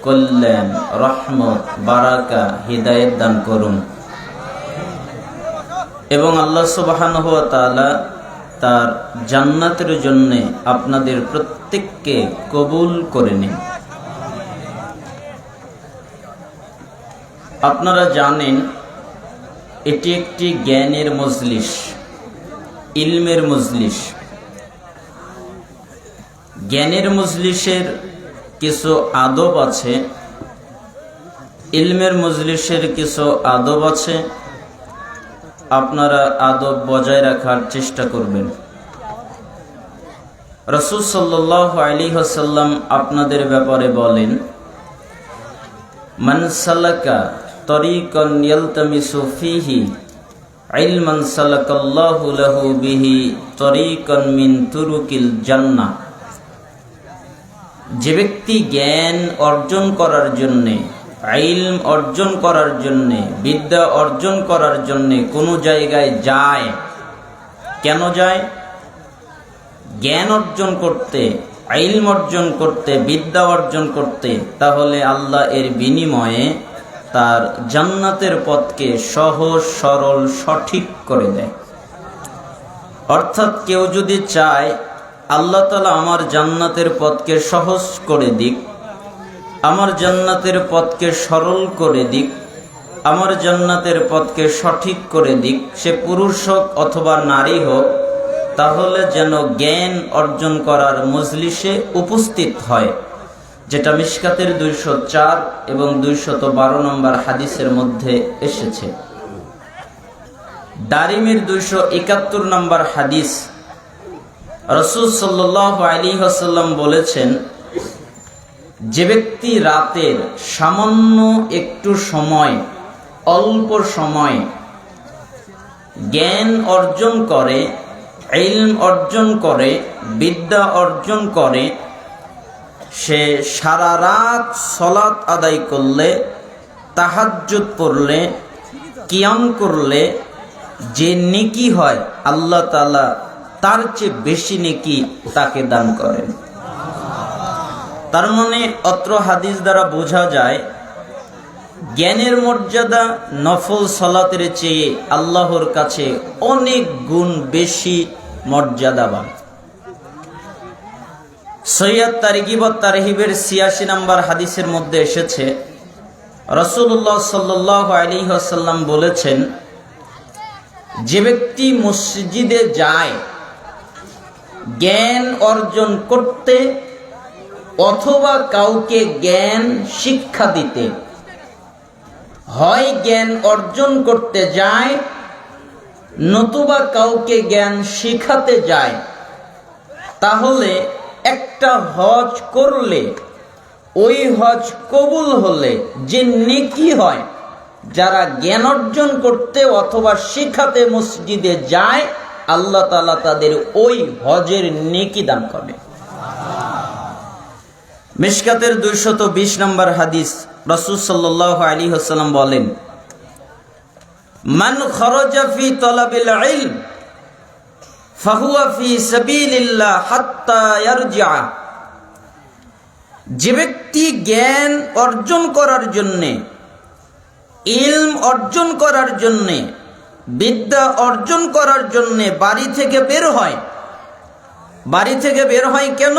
কল্যাণ, রহমত, বারাকা, হিদায়াত দান করুন এবং আল্লাহ সুবহানাহু ওয়া তাআলা তার জান্নাতের জন্য আপনাদের প্রত্যেককে কবুল করে নিন। আপনারা জানেন এটি একটি জ্ঞানের মজলিস, ইলমের মজলিস। জ্ঞানের মজলিসের কিছু আদব আছে, ইলমের মজলিসের কিছু আদব আছে। আপনারা আদব বজায় রাখার চেষ্টা করবেন। রাসূল সাল্লাল্লাহু আলাইহি ওয়াসাল্লাম আপনাদের ব্যাপারে বলেন, মান সালাকা তরিকান ইয়ালতামিসু ফীহি ইলমান সালাকাল্লাহু লাহু বিহি তরিকান মিন তুরুকিল জান্নাহ। যে ব্যক্তি জ্ঞান অর্জন করার জন্যে, ইলম অর্জন করার জন্যে, বিদ্যা অর্জন করার জন্যে কোনো জায়গায় যায়, কেন যায়? জ্ঞান অর্জন করতে, ইলম অর্জন করতে, বিদ্যা অর্জন করতে। তাহলে আল্লাহ এর বিনিময়ে তার জান্নাতের পথকে সহজ, সরল, সঠিক করে দেয়। অর্থাৎ কেউ যদি চায় আল্লাহ তাআলা আমার জান্নাতের পথকে সহজ করে দিক, আমার জান্নাতের পথকে সরল করে দিক, আমার জান্নাতের পথকে সঠিক করে দিক, সে পুরুষ হোক অথবা নারী হোক, তাহলে যেন জ্ঞান অর্জন করার মজলিসে উপস্থিত হয়, যেটা মিশকাতের 204 এবং 212 নম্বর হাদিসের মধ্যে এসেছে। দারিমির 271 নম্বর হাদিস, রাসূল সাল্লাল্লাহু আলাইহি ওয়াসাল্লাম বলেছেন, যে ব্যক্তি রাতের সামান্য একটু সময়, অল্প সময় জ্ঞান অর্জন করে, ইলম অর্জন করে, বিদ্যা অর্জন করে, সে সারা রাত সালাত আদায় করলে, তাহাজ্জুদ পড়লে, কিয়াম করলে যে নেকি হয়, আল্লাহ তাআলা তার চেয়ে বেশি নেকি তাকে দান করেন। তার মানে অত্র হাদিস দ্বারা বোঝা যায় জ্ঞানের মর্যাদা নফল সালাতের চেয়ে আল্লাহর কাছে অনেক গুণ বেশি মর্যাদাবান। সহিহ তারগিব ওয়া তারহিবের 86 নম্বর হাদিসের মধ্যে এসেছে, রাসূলুল্লাহ সাল্লাল্লাহু আলাইহি ওয়াসাল্লাম বলেছেন, যে ব্যক্তি মসজিদে যায় জ্ঞান অর্জন করতে অথবা কাউকে জ্ঞান শিক্ষা দিতে, হয় জ্ঞান অর্জন করতে যায় নতুবা কাউকে জ্ঞান শিখাতে যায়, তাহলে একটা হজ করলে ওই হজ কবুল হলে যে নেকি হয়, যারা জ্ঞান অর্জন করতে অথবা শিখাতে মসজিদে যায়, আল্লাহ তাআলা তাদের ওই হজের নেকি দান করে। মিশকাতের 220 নম্বর হাদিস, রাসূল সাল্লাল্লাহু আলাইহি ওয়াসাল্লাম বলেন, মান খরাজা ফি তালাবিল ইলম ফাহুয়া ফি সাবিলিল্লাহ হাত্তা ইয়ারজিআ। যে ব্যক্তি জ্ঞান অর্জন করার জন্যে, ইলম অর্জন করার জন্যে, বিদ্যা অর্জন করার জন্যে বাড়ি থেকে বের হয়, বাড়ি থেকে বের হয় কেন?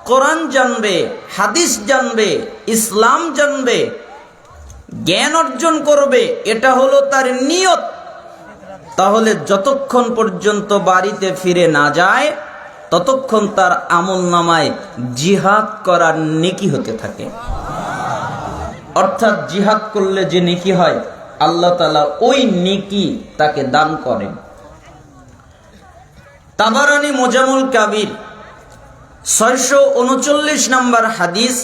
কোরআন জানবে, হাদিস জানবে, ইসলাম জানবে, জ্ঞান অর্জন করবে, এটা হলো তার নিয়ত। তাহলে যতক্ষণ পর্যন্ত বাড়িতে ফিরে না যায় ততক্ষণ তার আমলনামায় জিহাদ করার নেকি হতে থাকে। অর্থাৎ জিহাদ করলে যে নেকি হয়, আল্লাহ তাআলা ওই নেকি তাকে দান করেন। তাবারানী মুজামুল কাবির 639 নম্বর হাদিস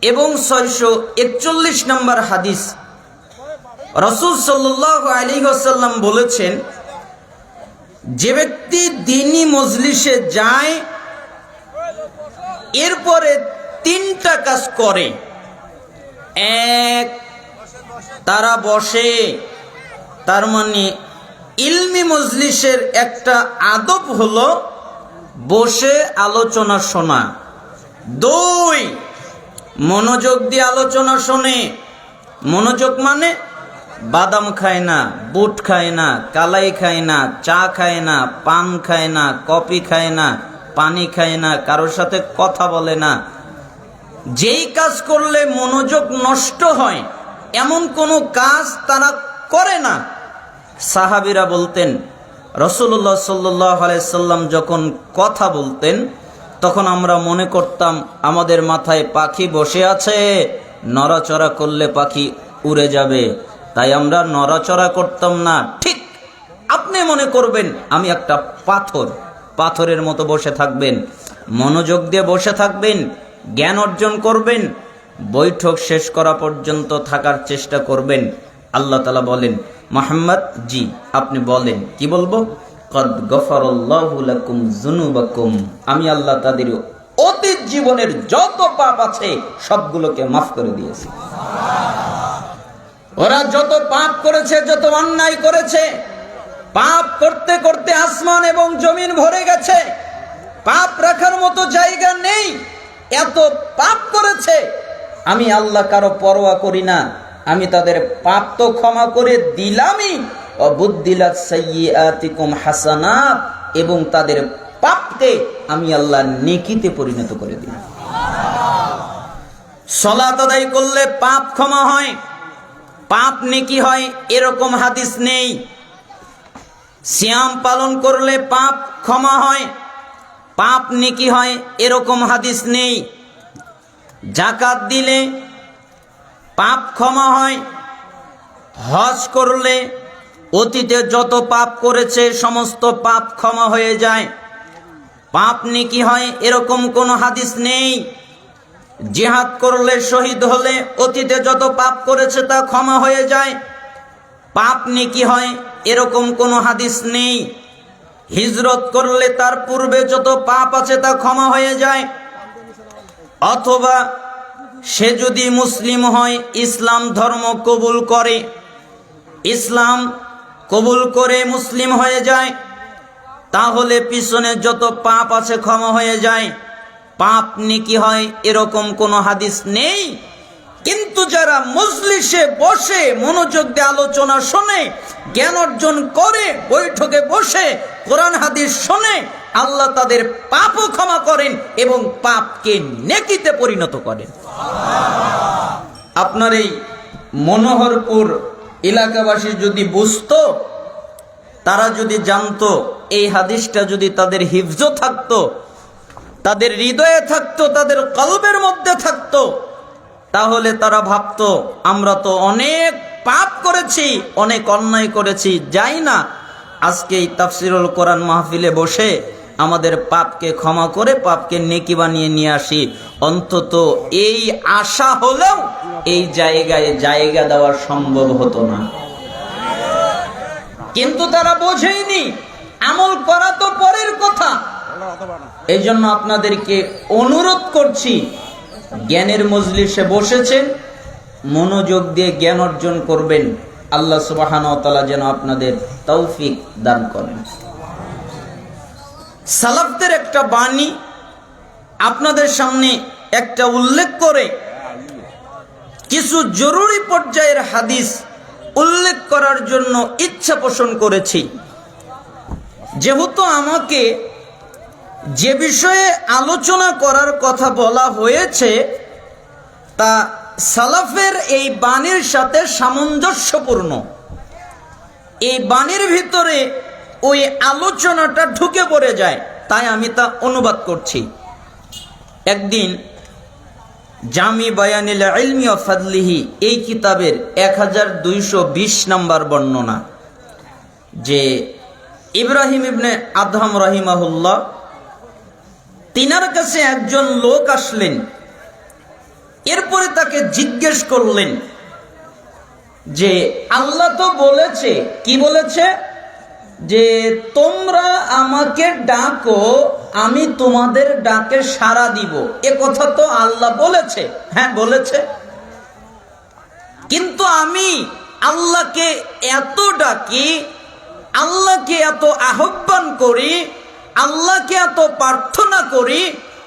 এবং 641 নম্বর হাদিস, রাসূল সাল্লাল্লাহু আলাইহি ওয়াসাল্লাম বলেছেন, যে ব্যক্তি দ্বীনি মজলিসে যায় এরপরে 3টা কাজ করে। এক, তারা বসে, তার মানে ইলমি মজলিসের একটা আদব হলো বসে আলোচনা শোনা। 2, মনোযোগ দিয়ে আলোচনা শোনে। মনোযোগ মানে বাদাম খায় না, বুট খায় না, কালাই খায় না, চা খায় না, পান খায় না, কফি খায় না, পানি খায় না, কারোর সাথে কথা বলে না। যেই কাজ করলে মনোযোগ নষ্ট হয় এমন কোনো কাজ তারা করে না। সাহাবীরা বলতেন রাসূলুল্লাহ সাল্লাল্লাহু আলাইহি সাল্লাম যখন কথা বলতেন তখন আমরা মনে করতাম আমাদের মাথায় পাখি বসে আছে, নড়াচড়া করলে পাখি উড়ে যাবে, তাই আমরা নড়াচড়া করতাম না। ঠিক আপনি মনে করবেন আমি একটা পাথরের মতো বসে থাকবেন, মনোযোগ দিয়ে বসে থাকবেন, জ্ঞান অর্জন করবেন, বৈঠক শেষ করা পর্যন্ত থাকার চেষ্টা করবেন। আল্লাহ তাআলা বলেন, মুহাম্মদ জি আপনি বলেন। কি বলবো? কদ গফারাল্লাহু লাকুম যুনুবাকুম, আমি আল্লাহ তাদের অতীত জীবনের যত পাপ আছে সবগুলোকে মাফ করে দিয়েছি। ওরা যত পাপ করেছে, যত অন্যায় করেছে, পাপ করতে করতে আসমান এবং জমিন ভরে গেছে, পাপ রাখার মতো জায়গা নেই, এত পাপ করেছে। আমি আল্লাহ কারো পরোয়া করি না, আমি তাদের পাপ তো ক্ষমা করে দিলামই, অবুদ্দিলাত সাইয়্যাতিকুম হাসানাত, এবং তাদের পাপকে আমি আল্লাহ নেকিতে পরিণত করে দিলাম। সালাত আদায় করলে পাপ ক্ষমা হয়, পাপ নেকি হয় এরকম হাদিস নেই। সিয়াম পালন করলে পাপ ক্ষমা হয়, পাপ নেকি হয় এরকম হাদিস নেই। যাকাত দিলে পাপ ক্ষমা হয়, হজ করলে অতীতে যত পাপ করেছে সমস্ত পাপ ক্ষমা হয়ে যায়, পাপ নেকি হয় এরকম কোনো হাদিস নেই। জিহাদ করলে, শহীদ হলে অতীতে যত পাপ করেছে তা ক্ষমা হয়ে যায়, পাপ নেকি হয় এরকম কোনো হাদিস নেই। হিজরত করলে তার পূর্বে যত পাপ আছে তা ক্ষমা হয়ে যায়, অথবা সে যদি মুসলিম হয়, ইসলাম ধর্ম কবুল করে, ইসলাম কবুল করে মুসলিম হয়ে যায়, তাহলে পিছনে যত পাপ আছে ক্ষমা হয়ে যায়, পাপ নেকি হয় এরকম কোনো হাদিস নেই। কিন্তু যারা মজলিসে বসে মনোযোগ দিয়ে আলোচনা শোনে, জ্ঞান অর্জন করে, বৈঠকে বসে কোরআন হাদিস শোনে, আল্লাহ তাদের পাপও ক্ষমা করেন এবং পাপকে নেকিতে পরিণত করেন। আপনার এই মনোহরপুর এলাকাবাসী যদি বুঝতো, তারা যদি জানতো, এই হাদিসটা যদি তাদের হিফজ থাকতো, তাদের হৃদয়ে থাকতো, তাদের কলবের মধ্যে থাকতো, তাহলে তারা ভাবতো আমরা তো অনেক পাপ করেছি, অনেক অন্যায় করেছি, যাই না আজকে এই তাফসিরুল কোরআন মাহফিলে বসে আমাদের পাপকে ক্ষমা করে পাপকে নেকি বানিয়ে নিয়ে আসি। অন্তত এই আশা হলেও এই জায়গায় জায়গা দেওয়া সম্ভব হতো না। কিন্তু তারা বোঝেইনি, আমল করা তো পরের কথা। এই জন্য আপনাদেরকে অনুরোধ করছি, জ্ঞানের মজলিসে বসেছেন, মনোযোগ দিয়ে জ্ঞান অর্জন করবেন। আল্লাহ সুবহানাহু ওয়া তাআলা যেন আপনাদের তৌফিক দান করেন। সালাফদের একটা বাণী আপনাদের সামনে একটা উল্লেখ করে কিছু জরুরি পর্যায়ের হাদিস উল্লেখ করার জন্য ইচ্ছা পোষণ করেছি। যেহেতু আমাকে যে বিষয়ে আলোচনা করার কথা বলা হয়েছে তা সালাফের এই বাণীর সাথে সামঞ্জস্যপূর্ণ, এই বাণীর ভিতরে ওই আলোচনাটা ঢুকে পড়ে যায়, তাই আমি তা অনুবাদ করছি। একদিন জামি বায়ানিল ইলমি ওয়া ফাদলিহি এই কিতাবের 1220 নম্বর বর্ণনা, যে ইব্রাহিম ইবনে আদহাম রাহিমাহুল্লাহ, তিনার কাছে একজন লোক আসলেন, এরপরে তাকে জিজ্ঞেস করলেন যে আল্লাহ তো বলেছে, কি বলেছে, যে তোমরা আমাকে ডাকো, আমি তোমাদের ডাকে সাড়া দিব। এ কথা তো আল্লাহ বলেছে। হ্যাঁ বলেছে, কিন্তু আমি আল্লাহকে এত ডাকি, আল্লাহকে এত আহ্বান করি, আল্লাহকে এত প্রার্থনা করি,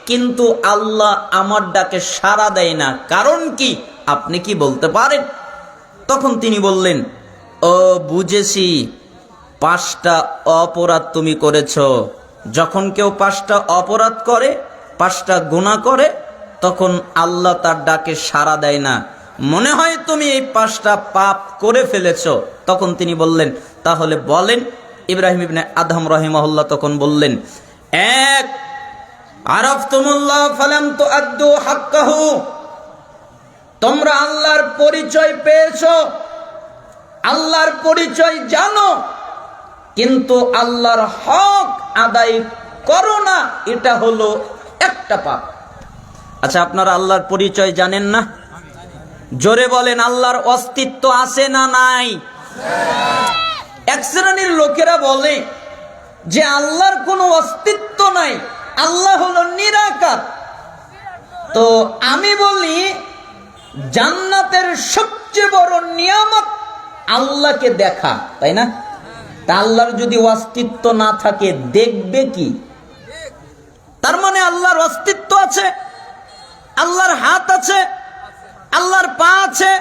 কিন্তু আল্লাহ আমার ডাকে সাড়া দেয় না, কারণ কি আপনি কি বলতে পারেন? তখন তিনি বললেন, ও বুঝেছি, 5টা অপরাধ তুমি করেছ। যখন কেউ 5টা অপরাধ করে, 5টা গুনাহ করে, তখন আল্লাহ তার ডাকে সাড়া দেয় না। মনে হয় তুমি এই 5টা পাপ করে ফেলেছ। তখন তিনি বললেন, তাহলে বলেন। ইব্রাহিম ইবনে আদহাম রাহিমাহুল্লাহ তখন বললেন, 1, আরাফতুমুল্লাহ ফালাম তুআদ্দু হাক্কাহু, তোমরা আল্লাহর পরিচয় পেয়েছো, আল্লাহর পরিচয় জানো, কিন্তু আল্লাহর হক আদায় করো না, এটা হলো একটা পাপ। আচ্ছা, আপনারা আল্লাহর পরিচয় জানেন না? জোরে বলেন, আল্লাহর অস্তিত্ব আছে না নাই? এক শ্রেণীর লোকেরা বলে যে আল্লাহর কোনো অস্তিত্ব নাই, আল্লাহ হলো নিরাকার। তো আমি বলি, জান্নাতের সবচেয়ে বড় নিয়ামত আল্লাহকে দেখা, তাই না? তা আল্লাহর যদি অস্তিত্ব না থাকে, দেখবে কি? তার মানে আল্লাহর অস্তিত্ব আছে, আল্লাহর হাত আছে, আল্লাহর পা আছে,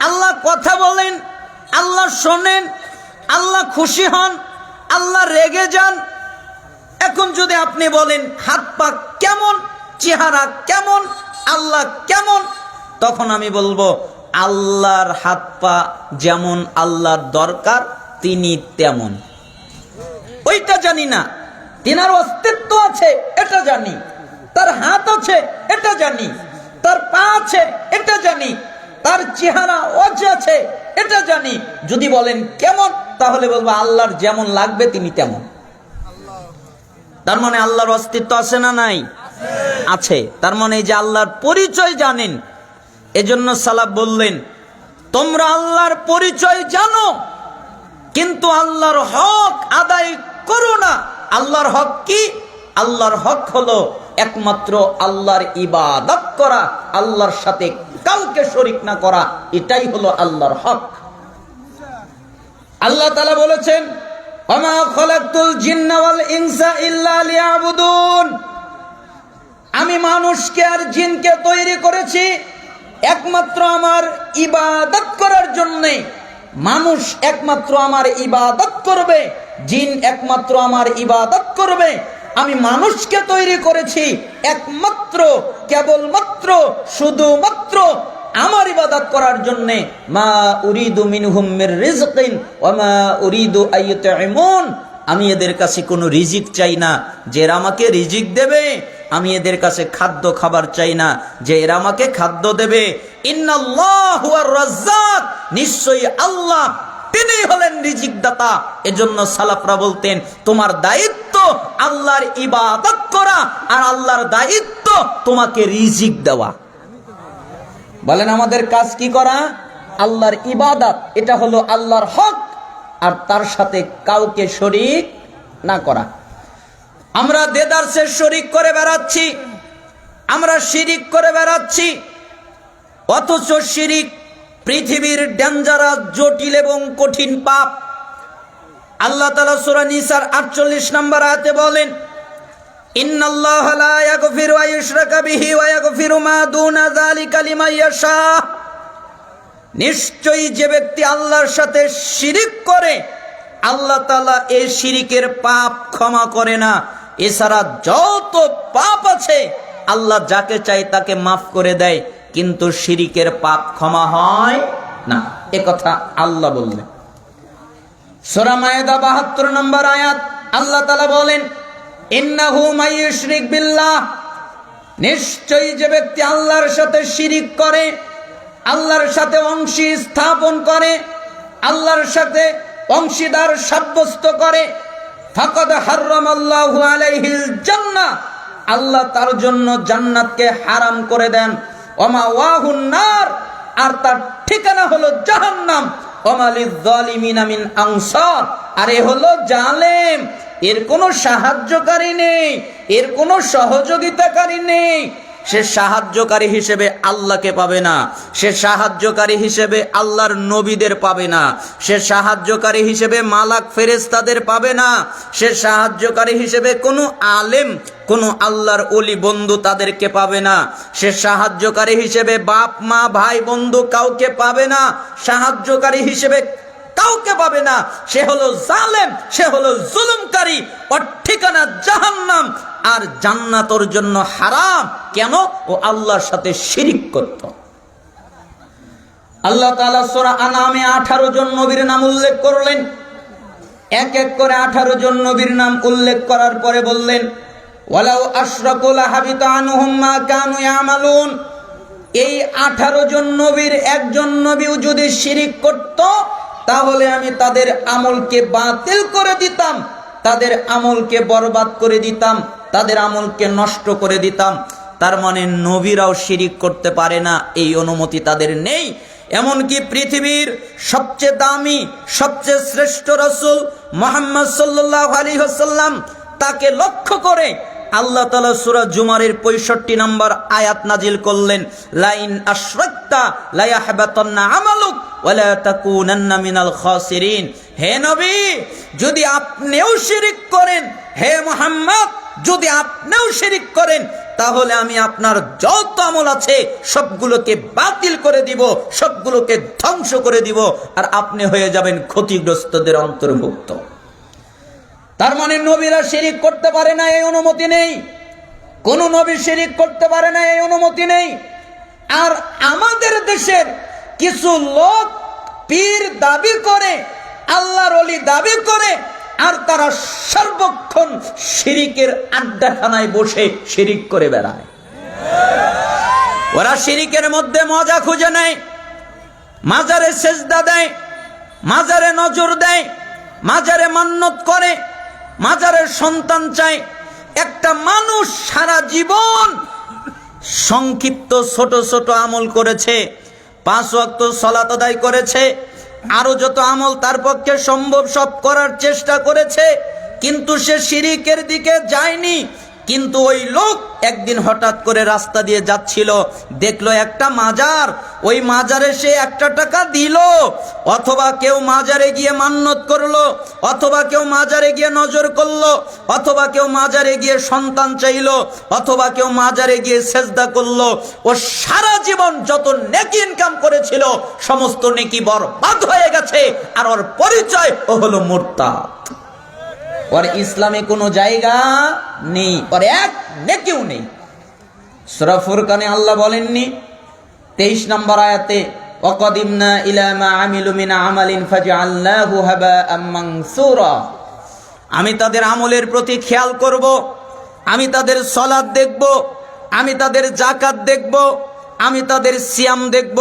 আল্লাহ কথা বলেন, আল্লাহ শোনেন, আল্লাহ খুশি হন, আল্লাহ রেগে যান। এখন যদি আপনি বলেন হাত পা কেমন, চেহারা কেমন, আল্লাহ কেমন, তখন আমি বলবো আল্লাহর হাত পা যেমন আল্লাহর দরকার তিনি তেমন। ওইটা জানি না, তিনার অস্তিত্ব আছে এটা জানি, তার হাত আছে এটা জানি, তার পা আছে এটা জানি, তার চেহারা ওয়াজ আছে এটা জানি। যদি বলেন কেমন, তাহলে বলবো আল্লাহর যেমন লাগবে তিনি তেমন। তার মানে আল্লাহর অস্তিত্ব আছে না নাই? আছে। তার মানে যে আল্লাহর পরিচয় জানেন। এজন্য সালাফ বললেন, তোমরা আল্লাহর পরিচয় জানো, কিন্তু আল্লাহর হক আদায় করো না। আল্লাহর হক কি? আল্লাহর হক হলো একমাত্র আল্লাহর ইবাদত করা, আল্লাহর সাথে কাউকে শরীক না করা, এটাই হলো আল্লাহর হক। আল্লাহ তাআলা বলেছেন, ওয়ামা খালাকতুল জিন্না ওয়াল ইনসা ইল্লা লিয়াবুদুন, আমি মানুষকে আর জিনকে তৈরি করেছি একমাত্র আমার ইবাদত করার জন্য। মানুষ একমাত্র আমার ইবাদত করবে, জিন একমাত্র আমার ইবাদত করবে। আমি মানুষকে তৈরি করেছি একমাত্র, কেবলমাত্র, শুধুমাত্র আমার ইবাদত করার জন্য। মা উরিদু মিনহুম মির রিজকিন ওয়া মা উরিদু আইয়ুতঈমুন, আমি এদের কাছে কোনো রিজিক চাই না যে এরা আমাকে রিজিক দেবে, আমি এদের কাছে খাদ্য খাবার চাই না যে এরা আমাকে খাদ্য দেবে। ইন্নাল্লাহু আর রাজ্জাক, নিশ্চয়ই আল্লাহ তিনি হলেন রিজিক দাতা। এজন্য সালাফরা বলতেন, তোমার দায়িত্ব আল্লাহর ইবাদত করা, আর আল্লাহর দায়িত্ব তোমাকে রিজিক দেওয়া। বলেন আমাদের কাজ কি করা? আল্লাহর ইবাদত, এটা হলো আল্লাহর হক, আর তার সাথে কাউকে শরীক না করা। আমরা দেদারসে শরীক করে বেড়াচ্ছি, আমরা শিরিক করে বেড়াচ্ছি, অথচ শিরিক পৃথিবীর ডেঞ্জারাস, জটিল এবং কঠিন পাপ। আল্লাহ তাআলা সূরা নিসার 48 নম্বর আয়াতে বলেন, ইন্নাল্লাহা লা ইয়াগফিরু আন ইউশরাকা বিহি ওয়া ইয়াগফিরু মা দুনা যালিকা লিমান ইয়াশা, নিশ্চয়ই যে ব্যক্তি আল্লাহর সাথে শিরিক করে, আল্লাহ তাআলা এই শিরিকের পাপ ক্ষমা করে না। এছাড়া যত পাপ আছে আল্লাহ যাকে চায় তাকে মাফ করে দেয়, কিন্তু শিরিকের পাপ ক্ষমা হয় না। এ কথা আল্লাহ বললেন। সূরা মায়েদা 72 নম্বর আয়াত, আল্লাহ তাআলা বলেন, ইন্নাহু মাইয়ুশরিক বিল্লাহ, নিশ্চয়ই যে ব্যক্তি আল্লাহর সাথে শিরিক করে, আল্লাহর সাথে অংশী স্থাপন করে, আল্লাহর সাথে অংশীদার সাব্যস্ত করে, ফাকাদ হারামাল্লাহু আলাইহিল জান্নাহ, আল্লাহ তার জন্য জান্নাতকে হারাম করে দেন। ওয়া মাওয়াহুন নার, আর তার ঠিকানা হলো জাহান্নাম। ওয়া মালিয যালিমিনা মিন আনসার, আর এ হলো জালেম, এর কোনো সাহায্যকারী নেই, এর কোনো সহযোগিতাকারী নেই। সে সাহায্যকারী হিসেবে আল্লাহকে পাবে না, সে সাহায্যকারী হিসেবে আল্লাহর নবীদের পাবে না, সে সাহায্যকারী হিসেবে মালাক ফেরেশতাদের পাবে না, সে সাহায্যকারী হিসেবে কোনো আলেম, কোনো আল্লাহর ওলি বন্ধু তাদেরকে পাবে না, সে সাহায্যকারী হিসেবে বাপ মা ভাই বন্ধু কাউকে পাবে না, সাহায্যকারী হিসেবে কাউকে পাবে না। সে হলো জালেম, সে হলো জুলুমকারী, ওর ঠিকানা জাহান্নাম, আর জান্নাত ওর জন্য হারাম। কেন? ও আল্লাহর সাথে শিরিক করত। আল্লাহ তাআলা সূরা আনামে 18 জন নবীর নাম উল্লেখ করলেন। এক এক করে 18 জন নবীর নাম উল্লেখ করার পরে বললেন, ওয়ালাউ আশরাকু লাহাবিতা আনহুম মা কানু ইয়ামালুন। এই 18 জন নবীর একজন নবীও যদি শিরিক করত, তাহলে আমি তাদের আমলকে বাতিল করে দিতাম, তাদের আমলকে বরবাদ করে দিতাম, তাদের আমলকে নষ্ট করে দিতাম। তার মানে নবীরাও শিরিক করতে পারে না, এই অনুমতি তাদের নেই। এমনকি পৃথিবীর সবচেয়ে দামি, সবচেয়ে শ্রেষ্ঠ রাসূল মুহাম্মদ সাল্লাল্লাহু আলাইহি ওয়াসাল্লাম, তাকে লক্ষ্য করে আল্লাহ তাআলা সূরা জুমারের 65 নম্বর আয়াত নাজিল করলেন, লাইন আশরাকতা লা ইয়াহবাতান্না আমালুক ওয়া লা তাকুনান্না মিনাল খাসিরিন। হে নবী, যদি আপনিও শিরিক করেন, হে মুহাম্মদ যদি আপনিও শিরিক করেন, তাহলে আমি আপনার যত আমল আছে সবগুলোকে বাতিল করে দিব, সবগুলোকে ধ্বংস করে দিব, আর আপনি হয়ে যাবেন ক্ষতিগ্রস্তদের অন্তর্ভুক্ত। তার মানে নবীরা শিরিক করতে পারে না, এই অনুমতি নেই। কোন নবী শিরিক করতে পারে না, এই অনুমতি নেই। আর আমাদের দেশের কিছু লোক পীর দাবি করে, আল্লাহর ওলি দাবি করে, আর তারা সর্বক্ষণ শিরিকের আড্ডাখানায় বসে শিরিক করে বেড়ায়। ওরা শিরিকের মধ্যে মজা খুঁজে নেয়, মাজারে সেজদা দেয়, মাজারে নজর দেয়, মাজারে মান্নত করে, মাজারের সন্তান চায়। একটা মানুষ সারা জীবন সংক্ষিপ্ত ছোট ছোট আমল করেছে, 5 ওয়াক্ত সালাত আদায় করেছে, আরো যত আমল তার পক্ষে সম্ভব সব করার চেষ্টা করেছে, কিন্তু সে শিরিকের দিকে যায়নি। কিন্তু ওই লোক একদিন হঠাৎ করে রাস্তা দিয়ে যাচ্ছিল, দেখলো একটা মাজার, ওই মাজারে সে 1 টাকা দিল, অথবা কেউ মাজারে গিয়ে মান্নত করলো, অথবা কেউ মাজারে গিয়ে নজর করলো, অথবা কেউ মাজারে গিয়ে সন্তান চাইলো, অথবা কেউ মাজারে গিয়ে সেজদা করলো। ও সারা জীবন যত নেকি ইনকাম করেছিল সমস্ত নেকি বরবাদ হয়ে গেছে, আর ওর পরিচয় ও হলো মুরতাদ। ওর ইসলামে কোনো জায়গা নেই, ওর এক নেকিও নেই। সূরা ফুরকানে আল্লাহ বলেননি 23 নম্বর আয়াতে, ওয়াকাদিমনা ইলা মা আমিলু মিন আমালিন ফাজআলনাহু হাবাআম মানসুরা। আমি তাদের আমলের প্রতি খেয়াল করব, আমি তাদের সালাত দেখব, আমি তাদের যাকাত দেখব, আমি তাদের সিয়াম দেখব,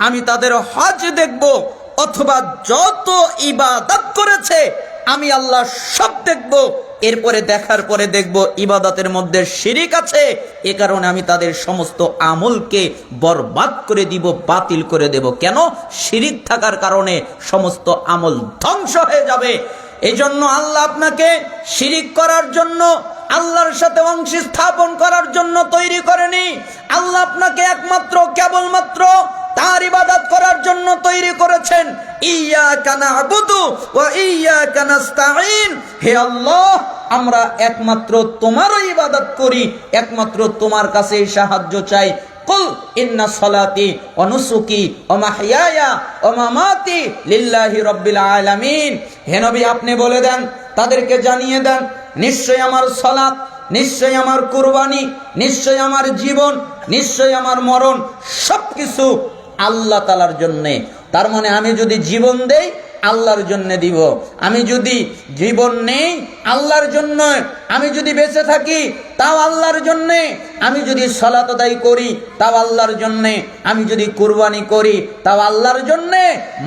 আমি তাদের হজ দেখব, অথবা যত ইবাদত করেছে আমি আল্লাহ সব দেখব। এরপরে দেখার পরে দেখব ইবাদতের মধ্যে শিরিক আছে, এ কারণে আমি তাদের সমস্ত আমলকে বরবাদ করে দিব, বাতিল করে দেব। কেন? শিরিক থাকার কারণে সমস্ত আমল ধ্বংস হয়ে যাবে। এই জন্য আল্লাহ আপনাকে শিরিক করার জন্য, আল্লাহর সাথে অংশ স্থাপন করার জন্য তৈরি করেনি। আল্লাহ আপনাকে একমাত্র কেবলমাত্র তার ইবাদত করার জন্য তৈরি করেছেন। ইয়্যাকা না'বুদু ওয়া ইয়্যাকা নাস্তাঈন। হে আল্লাহ, আমরা একমাত্র তোমারই ইবাদত করি, একমাত্র তোমার কাছে সাহায্য চাই। কুল ইন্না সালাতি ওয়া নুসুকি ওয়া মাহইয়ায়া ওয়া মামাতি লিল্লাহি রাব্বিল আলামিন। হে নবী, আপনি বলে দেন, তাদেরকে জানিয়ে দেন, নিশ্চয় আমার সালাত, নিশ্চয় আমার কুরবানি, নিশ্চয় আমার জীবন, নিশ্চয় আমার মরণ সবকিছু আল্লাহ তাআলার জন্যে। তার মানে আমি যদি জীবন দেই আল্লাহর জন্য দিব, আমি যদি জীবন নেই আল্লাহর জন্য, আমি যদি বেঁচে থাকি তাও আল্লাহর জন্য, আমি যদি সালাত আদায় করি তাও আল্লাহর জন্য, আমি যদি কুরবানি করি তাও আল্লাহর জন্য।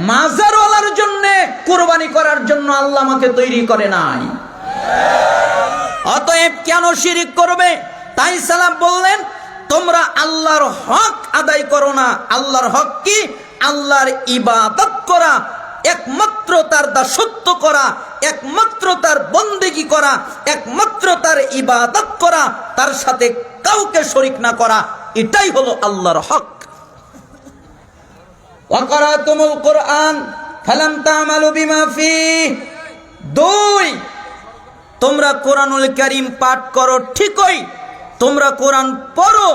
মাজারওয়ালার জন্য কুরবানি করার জন্য আল্লাহ আমাকে তৈরি করে নাই। অতএব কেন শিরিক করবে? তাই সালাম বললেন, তোমরা আল্লাহর হক আদায় করো না। আল্লাহর হক কি? আল্লাহর ইবাদত করা, একমাত্র তার দাসত্ব করা, একমাত্র তার বন্দেগী করা, একমাত্র তার ইবাদত করা, তার সাথে কাউকে শরীক না করা, এটাই হলো আল্লাহর হক। ওয়া ক্বারাতুমুল কুরআন ফালাম তা'মালু বিমা ফীহি। 2, তোমরা কোরআনুল কারীম পাঠ করো ঠিকই, তোমরা কোরআন পড়ো,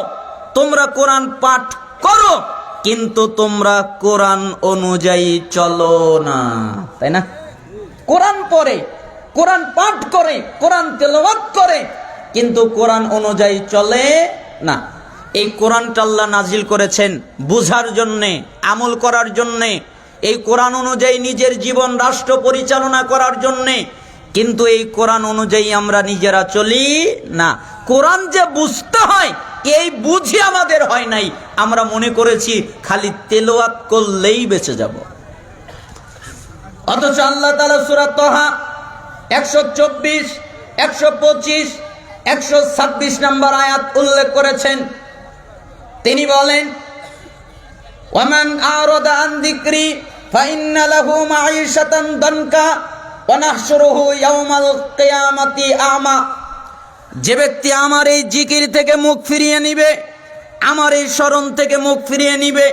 তোমরা কোরআন পাঠ করো, কিন্তু তোমরা কোরআন অনুযায়ী চলো না, তাই না? কোরআন পড়ে, কোরআন পাঠ করে, কোরআন তেলাওয়াত করে, কিন্তু কোরআন অনুযায়ী চলে না। এই কোরআনটা আল্লাহ নাজিল করেছেন বুঝার জন্যে, আমল করার জন্যে, এই কোরআন অনুযায়ী নিজের জীবন রাষ্ট্র পরিচালনা করার জন্যে, কিন্তু এই কোরআন অনুযায়ী আমরা নিজেরা চলি না। কোরআন যে বুঝতে হয় এই বুঝি আমাদের হয় নাই, আমরা মনে করেছি খালি তেলাওয়াত করলেই বেঁচে যাব। অথচ আল্লাহ তাআলা সূরা তাহা 124, 125, 126 নম্বর আয়াত উল্লেখ করেছেন। তিনি বলেন, ওয়ামান আরাদা আন যিকরি ফাইন্না লাহু মাঈশাতান দানকা ওয়া নাহশুরুহু ইয়াওমাল কিয়ামাতি আমা। যে ব্যক্তি আমার এই জিকির থেকে মুখ ফিরিয়ে নিবে, আমার এই স্মরণ থেকে মুখ ফিরিয়ে নিবে,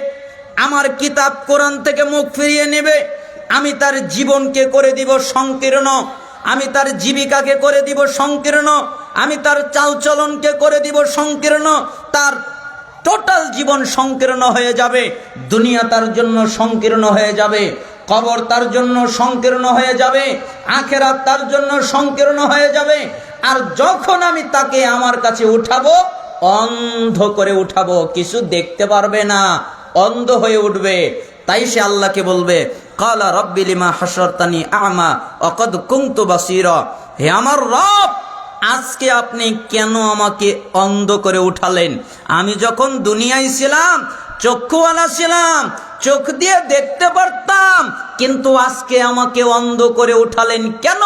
আমার কিতাব কোরআন থেকে মুখ ফিরিয়ে নেবে, আমি তার জীবনকে করে দিব সংকীর্ণ, আমি তার জীবিকাকে করে দিব সংকীর্ণ, আমি তার চালচলনকে করে দিব সংকীর্ণ, তার টোটাল জীবন সংকীর্ণ হয়ে যাবে, দুনিয়া তার জন্য সংকীর্ণ হয়ে যাবে, কবর তার জন্য সংকীর্ণ হয়ে যাবে, আখিরাত তার জন্য সংকীর্ণ হয়ে যাবে। আর যখন আমি তাকে আমার কাছে উঠাবো, অন্ধ করে উঠাবো, কিছু দেখতে পারবে না, অন্ধ হয়ে উঠবে। তাই সে আল্লাহকে বলবে, কালা রব্বি লিমা হাশারতানি আমা ওয়া ক্বাদ কুনতু বাসীরা। হে আমার রব, আজকে আপনি কেন আমাকে অন্ধ করে উঠালেন? আমি যখন দুনিয়ায় ছিলাম চক্ষুওয়ালা ছিলাম, চোখ দিয়ে দেখতে পারতাম, কিন্তু আজকে আমাকে অন্ধ করে উঠালেন কেন?